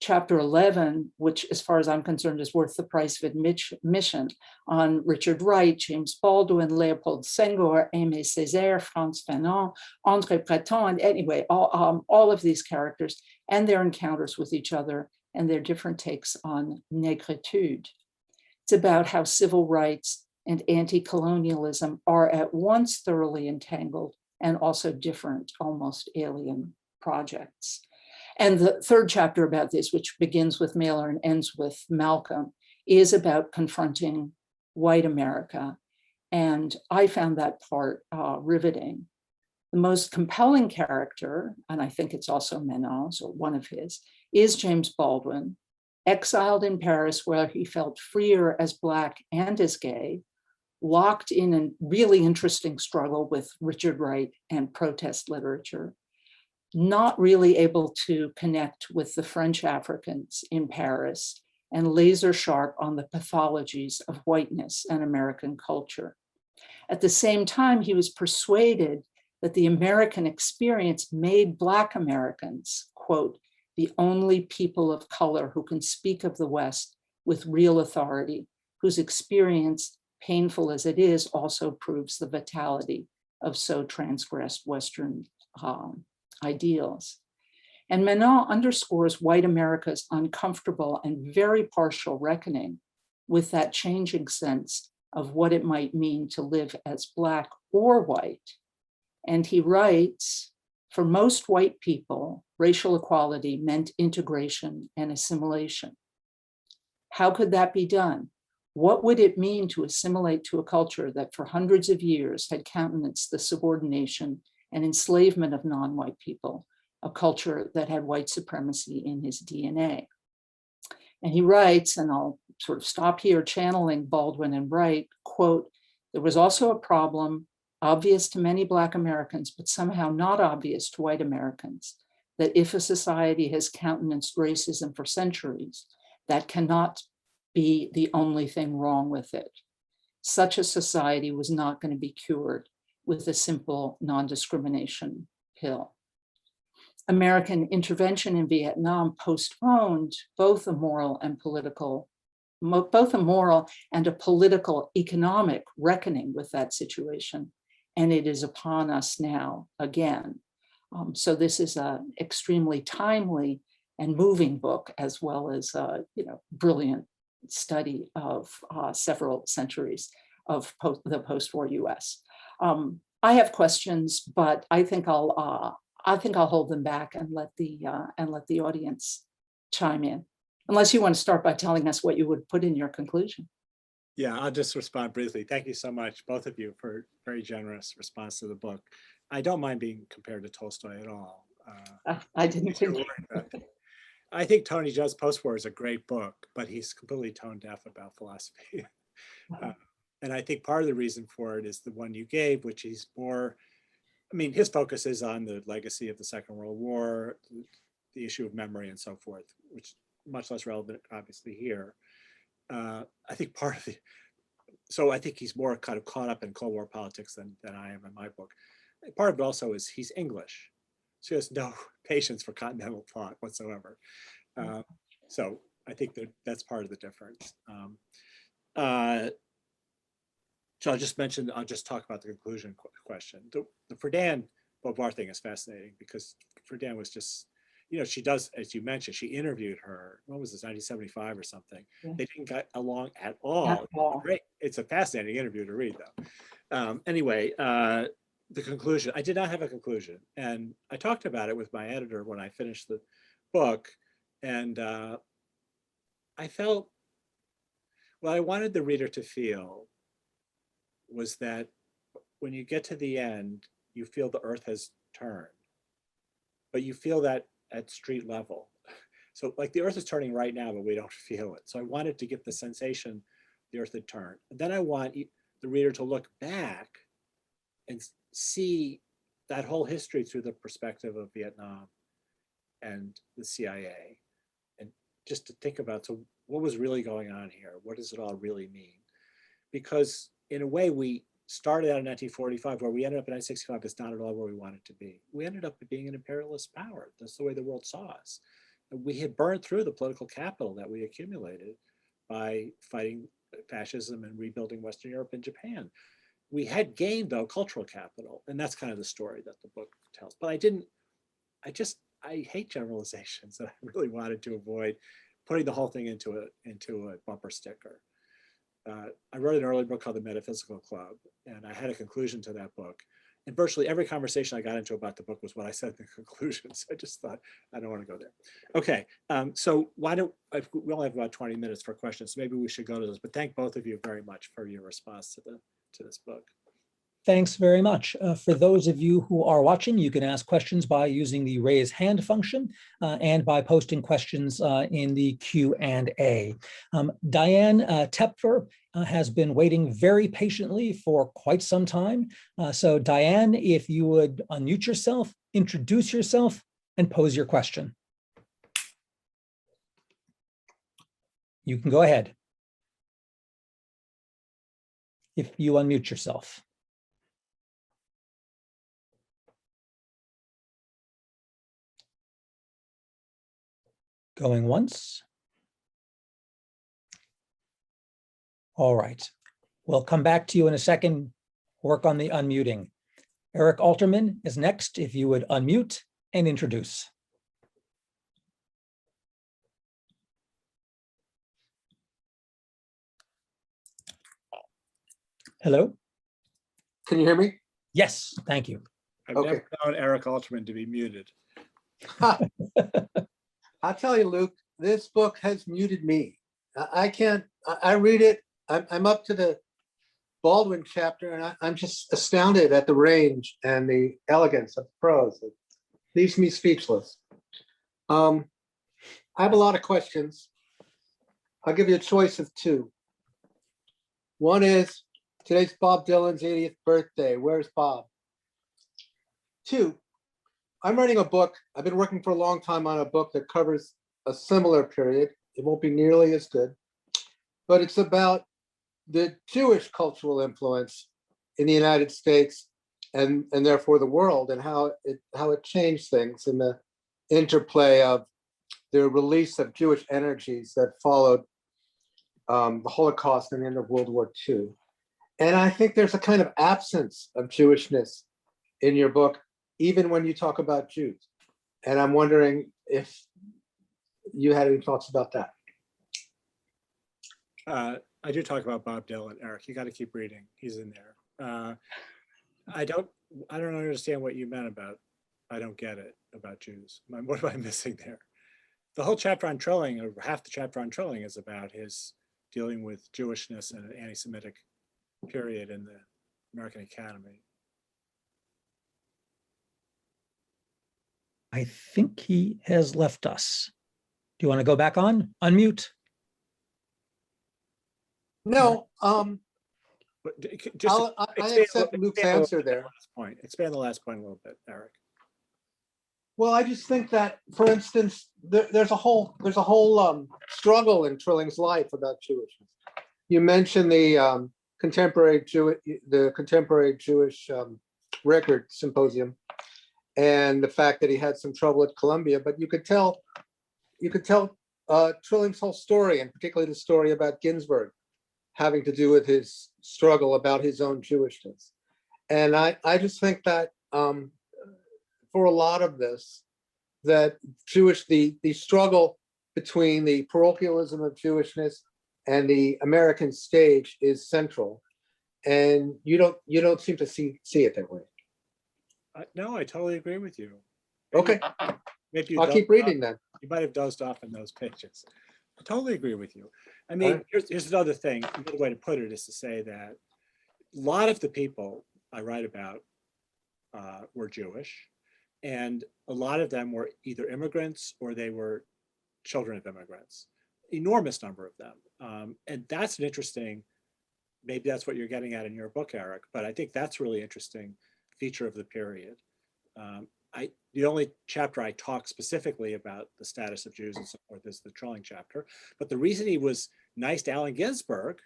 chapter 11, which as far as I'm concerned is worth the price of admission, on Richard Wright, James Baldwin, Leopold Senghor, Aimé Césaire, Frantz Fanon, André Breton, and anyway, all of these characters and their encounters with each other and their different takes on négritude. It's about how civil rights and anti-colonialism are at once thoroughly entangled and also different, almost alien projects. And the third chapter about this, which begins with Mailer and ends with Malcolm, is about confronting white America. And I found that part riveting. The most compelling character, and I think it's also Menand's or one of his, is James Baldwin, exiled in Paris where he felt freer as Black and as gay, locked in a really interesting struggle with Richard Wright and protest literature, not really able to connect with the French Africans in Paris, and laser sharp on the pathologies of whiteness and American culture. At the same time, he was persuaded that the American experience made Black Americans, quote, the only people of color who can speak of the West with real authority, whose experience, painful as it is, also proves the vitality of so transgressed Western ideals. And Menand underscores white America's uncomfortable and very partial reckoning with that changing sense of what it might mean to live as Black or white. And he writes, for most white people, racial equality meant integration and assimilation. How could that be done? What would it mean to assimilate to a culture that for hundreds of years had countenanced the subordination and enslavement of non-white people, a culture that had white supremacy in his DNA? And he writes, and I'll sort of stop here channeling Baldwin and Wright, quote, there was also a problem obvious to many Black Americans, but somehow not obvious to white Americans, that if a society has countenanced racism for centuries, that cannot be the only thing wrong with it. Such a society was not going to be cured with a simple non-discrimination pill. American intervention in Vietnam postponed both a moral and a political economic reckoning with that situation. And it is upon us now again. So this is an extremely timely and moving book, as well as brilliant study of several centuries of the post-war US. I have questions, but I think I'll hold them back and let the audience chime in. Unless you want to start by telling us what you would put in your conclusion. Yeah, I'll just respond briefly. Thank you so much, both of you, for very generous response to the book. I don't mind being compared to Tolstoy at all. I didn't think. I think Tony Judd's Postwar is a great book, but he's completely tone deaf about philosophy. And I think part of the reason for it is the one you gave, which he's more, I mean, his focus is on the legacy of the Second World War, the issue of memory and so forth, which is much less relevant, obviously, here. I think part of so I think he's more kind of caught up in Cold War politics than I am in my book. Part of it also is he's English, so he has no patience for continental thought whatsoever. So I think that's part of the difference. So I'll just talk about the conclusion question. The Friedan Beauvoir thing is fascinating because Friedan was just, she does, as you mentioned, she interviewed her, what was this, 1975 or something. Yeah. They didn't get along at all. Great. It's a fascinating interview to read, though. Anyway, the conclusion, I did not have a conclusion. And I talked about it with my editor when I finished the book. And I felt, what I wanted the reader to feel was that when you get to the end, you feel the earth has turned, but you feel that at street level. So like the earth is turning right now, but we don't feel it. So I wanted to give the sensation the earth had turned. And then I want the reader to look back and see that whole history through the perspective of Vietnam and the CIA. And just to think about, so what was really going on here? What does it all really mean? Because in a way, we started out in 1945, where we ended up in 1965 is not at all where we wanted to be. We ended up being an imperialist power. That's the way the world saw us. we had burned through the political capital that we accumulated by fighting fascism and rebuilding Western Europe and Japan. We had gained, though, cultural capital, and that's kind of the story that the book tells. But I hate generalizations, and I really wanted to avoid putting the whole thing into a bumper sticker. I wrote an early book called The Metaphysical Club, and I had a conclusion to that book. And virtually every conversation I got into about the book was what I said in the conclusion. So I just thought, I don't want to go there. Okay, so we only have about 20 minutes for questions, so maybe we should go to those. But thank both of you very much for your response to this book. Thanks very much. For those of you who are watching, you can ask questions by using the raise hand function and by posting questions in the Q&A. Diane Tepfer has been waiting very patiently for quite some time. So Diane, if you would unmute yourself, introduce yourself, and pose your question. You can go ahead. If you unmute yourself. Going once. All right. We'll come back to you in a second. Work on the unmuting. Eric Alterman is next. If you would unmute and introduce. Hello? Can you hear me? Yes, thank you. I've Okay. never known Eric Alterman to be muted. I'll tell you, Luke, this book has muted me. I can't, I read it, I'm up to the Baldwin chapter, and I'm just astounded at the range and the elegance of the prose. It leaves me speechless. I have a lot of questions. I'll give you a choice of two. One is, today's Bob Dylan's 80th birthday. Where's Bob? Two, I'm writing a book. I've been working for a long time on a book that covers a similar period. It won't be nearly as good, but it's about the Jewish cultural influence in the United States and therefore the world, and how it changed things in the interplay of the release of Jewish energies that followed the Holocaust and the end of World War II. And I think there's a kind of absence of Jewishness in your book, even when you talk about Jews. And I'm wondering if you had any thoughts about that. I do talk about Bob Dylan, Eric. You got to keep reading. He's in there. I don't understand what you meant about, I don't get it about Jews. What am I missing there? The whole chapter on Trilling, or half the chapter on Trilling, is about his dealing with Jewishness and an anti-Semitic period in the American Academy. I think he has left us. Do you want to go back on? Unmute. No, But just I expand- accept Luke's expand answer the there. last point. Expand the last point a little bit, Eric. Well, I just think that, for instance, there's a whole struggle in Trilling's life about Jewishness. You mentioned the contemporary Jewish record symposium, and the fact that he had some trouble at Columbia, but you could tell Trilling's whole story, and particularly the story about Ginsburg, having to do with his struggle about his own Jewishness. And I just think that for a lot of this, that the struggle between the parochialism of Jewishness and the American stage is central. And you don't seem to see it that way. No, I totally agree with you. Okay, Maybe I'll keep reading then. You might have dozed off in those pages. I totally agree with you. I mean, here's another thing. Another way to put it is to say that a lot of the people I write about were Jewish, and a lot of them were either immigrants or they were children of immigrants. Enormous number of them. And that's an interesting, maybe that's what you're getting at in your book, Eric, but I think that's really interesting feature of the period. The only chapter I talk specifically about the status of Jews and so forth is the Trilling chapter. But the reason he was nice to Allen Ginsberg,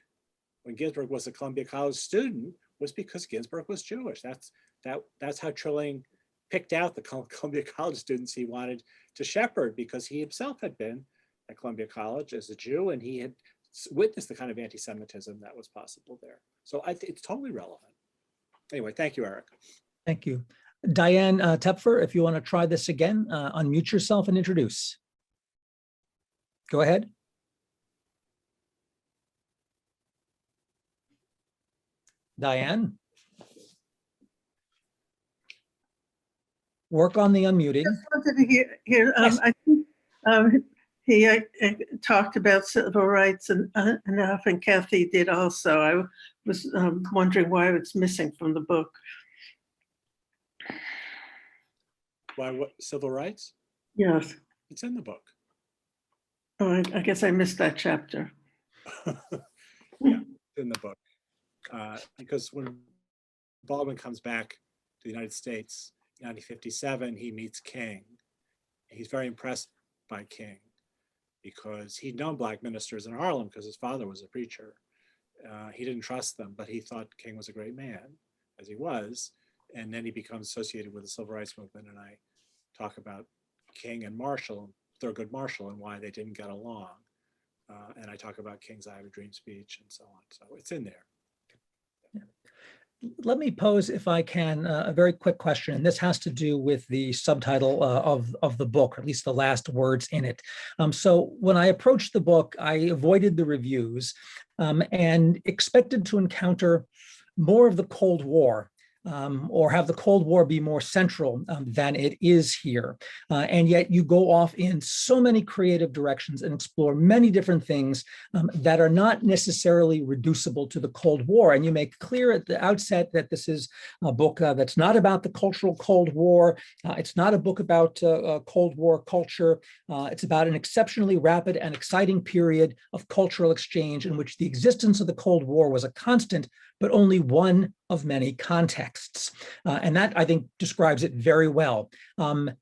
when Ginsberg was a Columbia College student, was because Ginsberg was Jewish. That's how Trilling picked out the Columbia College students he wanted to shepherd because he himself had been at Columbia College as a Jew, and he had witnessed the kind of anti-Semitism that was possible there. So it's totally relevant. Anyway, thank you, Eric. Thank you. Diane Tepfer, if you want to try this again, unmute yourself and introduce. Go ahead. Diane. Work on the unmuting. Just wanted to hear Yes. I think he talked about civil rights enough, and Kathy did also. I was wondering why it's missing from the book. Why, what, civil rights? Yes. It's in the book. Oh, I guess I missed that chapter. Yeah, it's in the book. Because when Baldwin comes back to the United States in 1957, he meets King. He's very impressed by King because he'd known Black ministers in Harlem because his father was a preacher. He didn't trust them, but he thought King was a great man, as he was. And then he becomes associated with the Civil Rights Movement. And I talk about King and Marshall, Thurgood Marshall, and why they didn't get along. And I talk about King's I Have a Dream speech and so on. So it's in there. Let me pose, if I can, a very quick question. And this has to do with the subtitle of the book, or at least the last words in it. So when I approached the book, I avoided the reviews and expected to encounter more of the Cold War. Or have the Cold War be more central than it is here. And yet you go off in so many creative directions and explore many different things that are not necessarily reducible to the Cold War. And you make clear at the outset that this is a book that's not about the cultural Cold War. It's not a book about Cold War culture. It's about an exceptionally rapid and exciting period of cultural exchange in which the existence of the Cold War was a constant, but only one of many contexts. And that, I think, describes it very well. And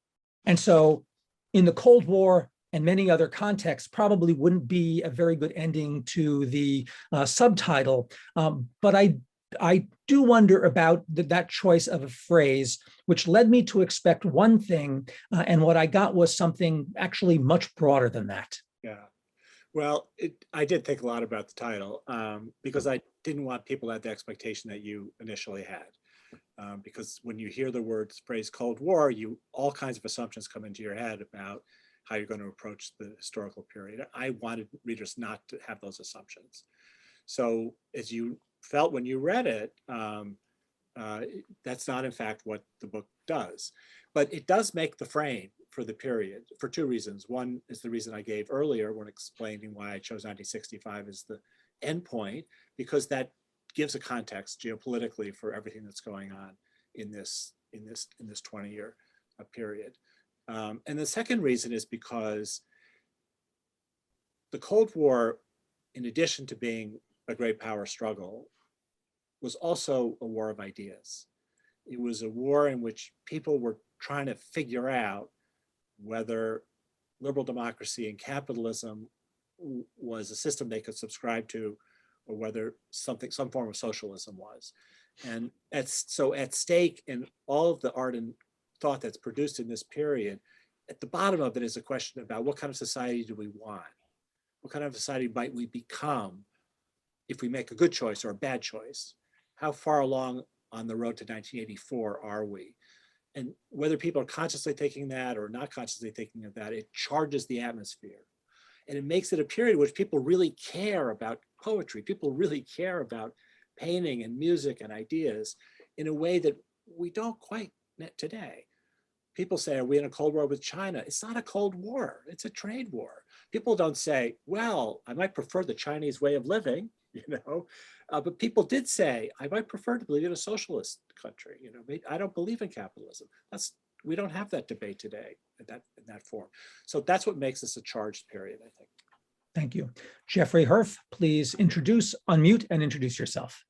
so in the Cold War and many other contexts, probably wouldn't be a very good ending to the subtitle. But I do wonder about that choice of a phrase, which led me to expect one thing. And what I got was something actually much broader than that. Yeah. Well, I did think a lot about the title because I didn't want people to have the expectation that you initially had. Because when you hear the phrase Cold War, all kinds of assumptions come into your head about how you're going to approach the historical period. I wanted readers not to have those assumptions. So as you felt when you read it, that's not in fact what the book does. But it does make the frame for the period for two reasons. One is the reason I gave earlier when explaining why I chose 1965 as the endpoint, because that gives a context geopolitically for everything that's going on in this 20-year period. And the second reason is because the Cold War, in addition to being a great power struggle, was also a war of ideas. It was a war in which people were trying to figure out whether liberal democracy and capitalism was a system they could subscribe to, or whether some form of socialism was. And so at stake in all of the art and thought that's produced in this period, at the bottom of it is a question about what kind of society do we want? What kind of society might we become if we make a good choice or a bad choice? How far along on the road to 1984 are we? And whether people are consciously thinking that or not consciously thinking of that, it charges the atmosphere. And it makes it a period in which people really care about poetry. People really care about painting and music and ideas in a way that we don't quite today. People say, are we in a Cold War with China? It's not a Cold War, it's a trade war. People don't say, well, I might prefer the Chinese way of living, but people did say, I might prefer to live in a socialist country. I don't believe in capitalism. We don't have that debate today in that form. So that's what makes this a charged period, I think. Thank you. Jeffrey Hirth, please unmute and introduce yourself.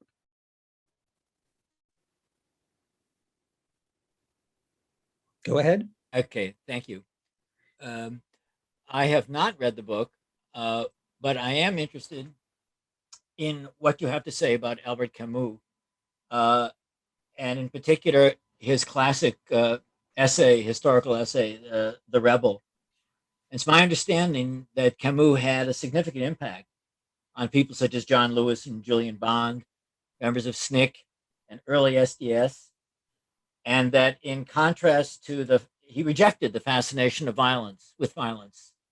Go ahead. Okay, thank you. I have not read the book, but I am interested in what you have to say about Albert Camus, and in particular, his classic essay, historical essay, The Rebel. It's my understanding that Camus had a significant impact on people such as John Lewis and Julian Bond, members of SNCC and early SDS, and that in contrast to he rejected the fascination of violence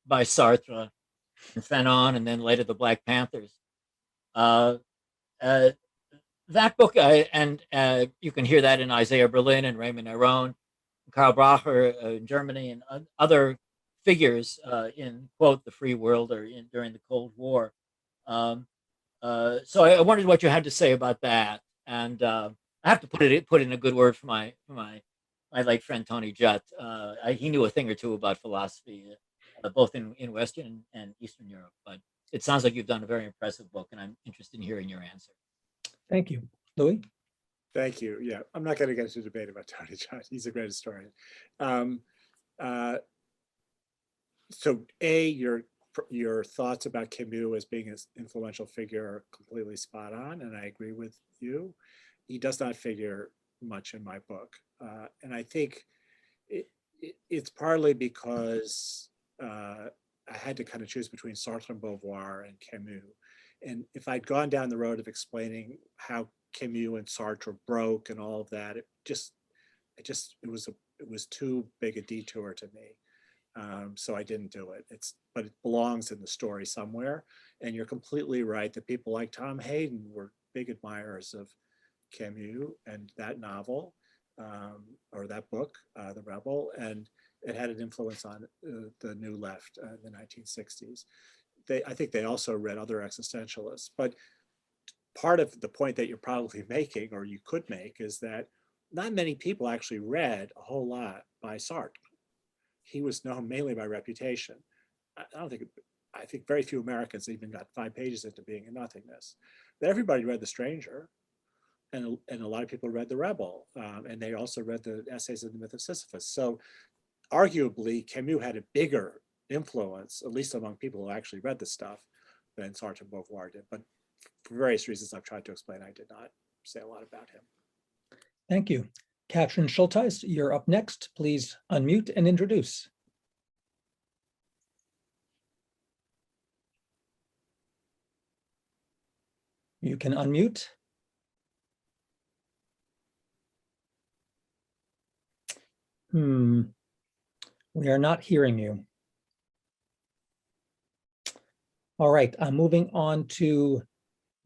by Sartre and Fanon, and then later the Black Panthers. Uh, uh, that book, you can hear that in Isaiah Berlin and Raymond Aron, Karl Bracher in Germany, and other figures in, quote, the free world or during the Cold War. So I wondered what you had to say about that. And I have to put in a good word for my late friend Tony Jutt. He knew a thing or two about philosophy, both in Western and Eastern Europe. But it sounds like you've done a very impressive book, and I'm interested in hearing your answer. Thank you. Louis? Thank you. Yeah, I'm not going to get into a debate about Tony Jutt. He's a great historian. So your thoughts about Camus as being an influential figure are completely spot on, and I agree with you. He does not figure much in my book, and I think it's partly because I had to kind of choose between Sartre and Beauvoir and Camus. And if I'd gone down the road of explaining how Camus and Sartre broke and all of that, it was too big a detour to me. So I didn't do it. But it belongs in the story somewhere. And you're completely right that people like Tom Hayden were big admirers of Camus and that novel, or that book, The Rebel, and it had an influence on the New Left in the 1960s. I think they also read other existentialists, but part of the point that you're probably making, or you could make, is that not many people actually read a whole lot by Sartre. He was known mainly by reputation. I think very few Americans even got 5 pages into Being and Nothingness. But everybody read The Stranger, and a lot of people read The Rebel, and they also read the essays of The Myth of Sisyphus. So arguably, Camus had a bigger influence, at least among people who actually read the stuff, than Sartre and Beauvoir did. But for various reasons I've tried to explain, I did not say a lot about him. Thank you. Katrin Schulteis, you're up next. Please unmute and introduce. You can unmute. We are not hearing you. All right, moving on to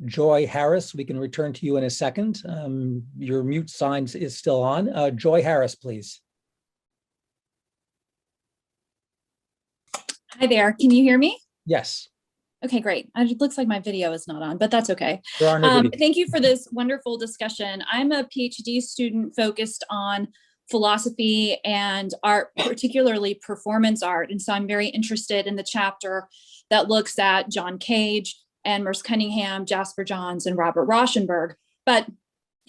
Joy Harris. We can return to you in a second. Your mute sign is still on. Joy Harris, please. Hi there, can you hear me? Yes. Okay, great. It looks like my video is not on, but that's okay. There are no videos. Thank you for this wonderful discussion. I'm a PhD student focused on philosophy and art, particularly performance art. And so I'm very interested in the chapter that looks at John Cage and Merce Cunningham, Jasper Johns, and Robert Rauschenberg. But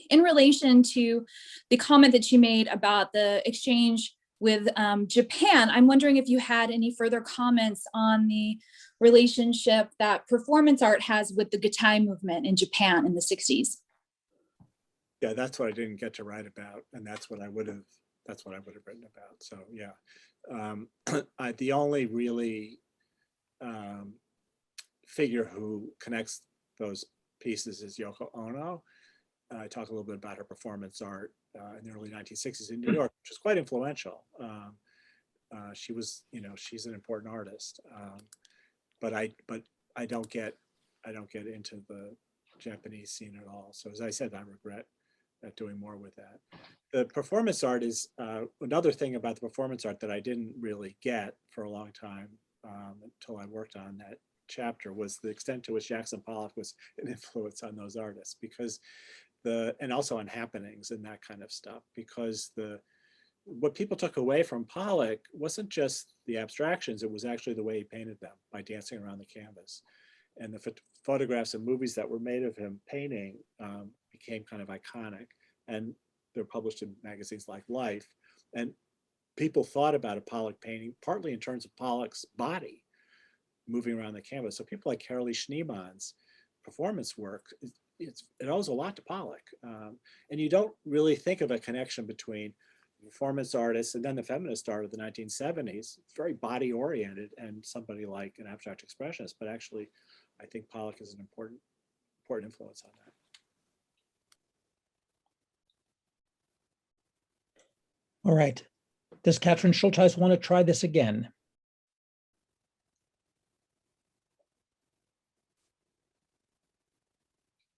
in relation to the comment that you made about the exchange with Japan, I'm wondering if you had any further comments on the relationship that performance art has with the Gutai movement in Japan in the 60s. Yeah, that's what I didn't get to write about, and that's what I would have written about. So yeah, the only really figure who connects those pieces is Yoko Ono. I talk a little bit about her performance art in the early 1960s in New York, which was quite influential. She was, she's an important artist, but I don't get into the Japanese scene at all. So as I said, I regret not doing more with that. The performance art is another thing about the performance art that I didn't really get for a long time until I worked on that chapter, was the extent to which Jackson Pollock was an influence on those artists, because and also on happenings and that kind of stuff, because what people took away from Pollock wasn't just the abstractions, it was actually the way he painted them by dancing around the canvas. And the photographs and movies that were made of him painting became kind of iconic, and they're published in magazines like Life. And people thought about a Pollock painting partly in terms of Pollock's body moving around the canvas. So people like Carolee Schneemann's performance work, it owes a lot to Pollock. And you don't really think of a connection between performance artists, and then the feminist art of the 1970s, very body oriented, and somebody like an abstract expressionist. But actually, I think Pollock is an important influence on that. All right. Does Katrin Schultheis want to try this again?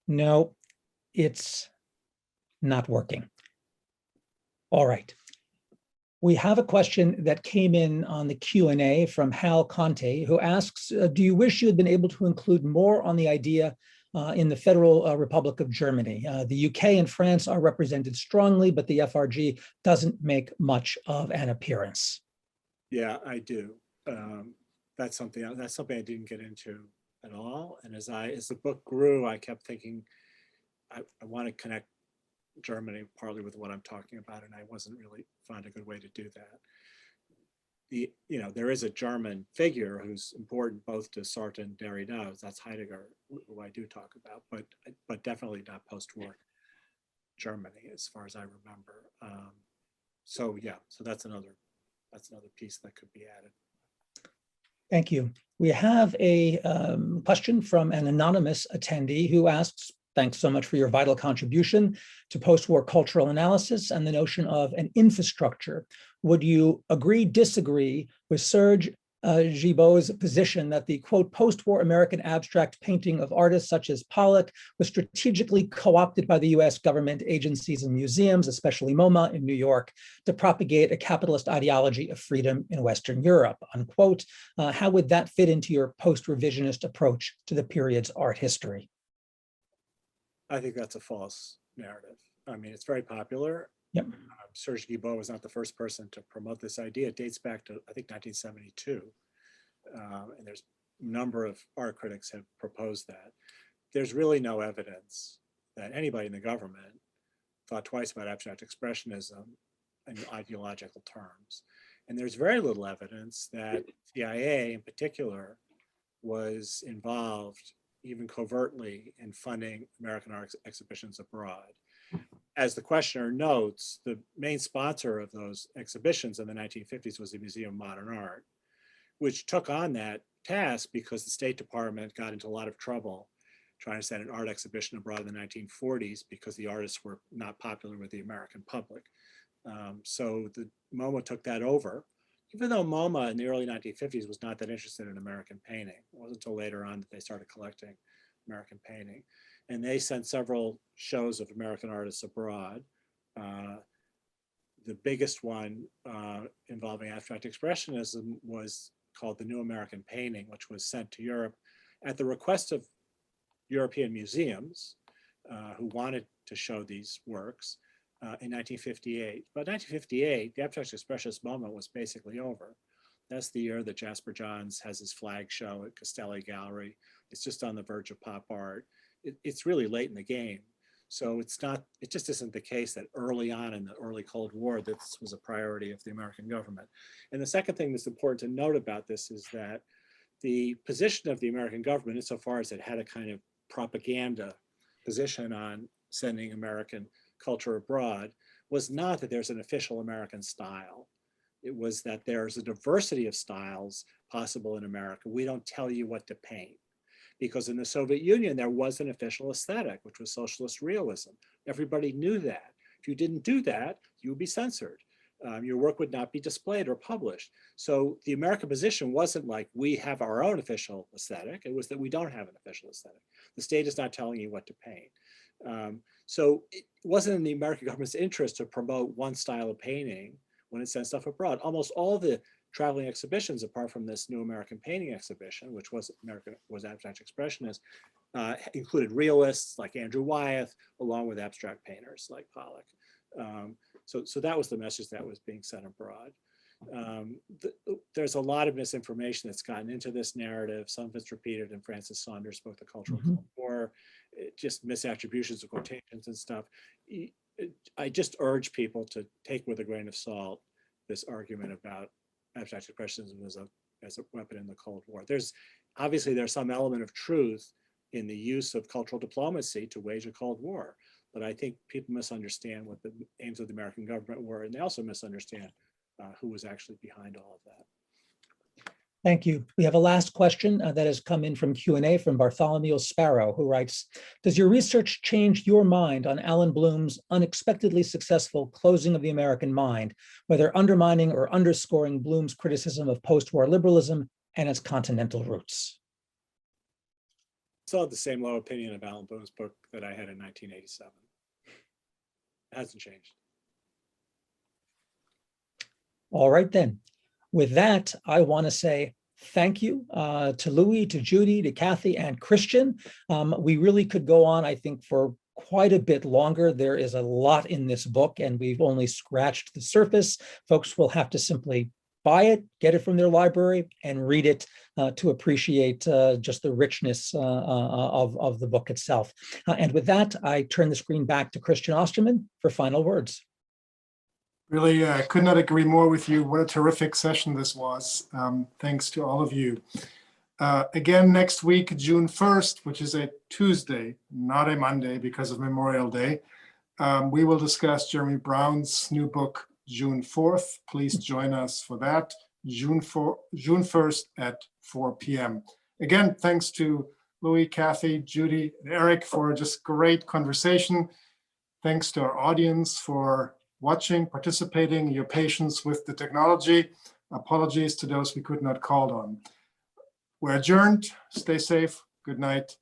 No, it's not working. All right. We have a question that came in on the Q&A from Hal Conte, who asks, do you wish you had been able to include more on the idea in the Federal Republic of Germany? The UK and France are represented strongly, but the FRG doesn't make much of an appearance. Yeah, I do. That's something I didn't get into at all. And as the book grew, I kept thinking, I want to connect Germany partly with what I'm talking about, and I wasn't really find a good way to do that. There is a German figure who's important both to Sartre and Derrida. That's Heidegger, who I do talk about, but definitely not post-war Germany, as far as I remember. So that's another piece that could be added. Thank you. We have a question from an anonymous attendee who asks, thanks so much for your vital contribution to post-war cultural analysis and the notion of an infrastructure. Would you agree, disagree with Serge Gibault's position that the, quote, post-war American abstract painting of artists such as Pollock was strategically co-opted by the US government agencies and museums, especially MoMA in New York, to propagate a capitalist ideology of freedom in Western Europe, unquote? How would that fit into your post-revisionist approach to the period's art history? I think that's a false narrative. I mean, it's very popular. Yep. Serge Guibault was not the first person to promote this idea. It dates back to, I think, 1972. And there's a number of art critics have proposed that. There's really no evidence that anybody in the government thought twice about abstract expressionism in ideological terms. And there's very little evidence that CIA in particular was involved even covertly in funding American art exhibitions abroad. As the questioner notes, the main sponsor of those exhibitions in the 1950s was the Museum of Modern Art, which took on that task because the State Department got into a lot of trouble trying to send an art exhibition abroad in the 1940s because the artists were not popular with the American public. So the MoMA took that over, even though MoMA in the early 1950s was not that interested in American painting. It wasn't until later on that they started collecting American painting. And they sent several shows of American artists abroad. The biggest one involving abstract expressionism was called the New American Painting, which was sent to Europe at the request of European museums who wanted to show these works. In 1958. But 1958, the abstract expressionist moment was basically over. That's the year that Jasper Johns has his flag show at Castelli Gallery. It's just on the verge of pop art. It's really late in the game. So it just isn't the case that early on in the early Cold War, this was a priority of the American government. And the second thing that's important to note about this is that the position of the American government, insofar as it had a kind of propaganda position on sending American culture abroad, was not that there's an official American style. It was that there's a diversity of styles possible in America. We don't tell you what to paint. Because in the Soviet Union, there was an official aesthetic, which was socialist realism. Everybody knew that. If you didn't do that, you would be censored. Your work would not be displayed or published. So the American position wasn't like we have our own official aesthetic. It was that we don't have an official aesthetic. The state is not telling you what to paint. So it wasn't in the American government's interest to promote one style of painting when it sent stuff abroad. Almost all the traveling exhibitions, apart from this New American Painting exhibition, which was abstract expressionist, included realists like Andrew Wyeth, along with abstract painters like Pollock. So that was the message that was being sent abroad. There's a lot of misinformation that's gotten into this narrative. Some of it's repeated in Francis Saunders' book, The Cultural Cold War, just misattributions of quotations and stuff. I just urge people to take with a grain of salt this argument about abstract expressionism as a weapon in the Cold War. There's some element of truth in the use of cultural diplomacy to wage a Cold War. But I think people misunderstand what the aims of the American government were, and they also misunderstand who was actually behind all of that. Thank you. We have a last question that has come in from Q&A from Bartholomew Sparrow, who writes, does your research change your mind on Alan Bloom's unexpectedly successful closing of the American mind, whether undermining or underscoring Bloom's criticism of post-war liberalism and its continental roots? I still have the same low opinion of Alan Bloom's book that I had in 1987. It hasn't changed. All right, then. With that, I want to say thank you to Louis, to Judy, to Kathy, and Christian. We really could go on, I think, for quite a bit longer. There is a lot in this book, and we've only scratched the surface. Folks will have to simply buy it, get it from their library, and read it to appreciate just the richness of the book itself. And with that, I turn the screen back to Christian Osterman for final words. Really could not agree more with you. What a terrific session this was. Thanks to all of you. Again, next week, June 1st, which is a Tuesday, not a Monday because of Memorial Day, we will discuss Jeremy Brown's new book, June 4th. Please join us for that, June 1st at 4 p.m. Again, thanks to Louis, Kathy, Judy, and Eric for just great conversation. Thanks to our audience for watching, participating, your patience with the technology. Apologies to those we could not call on. We're adjourned. Stay safe. Good night.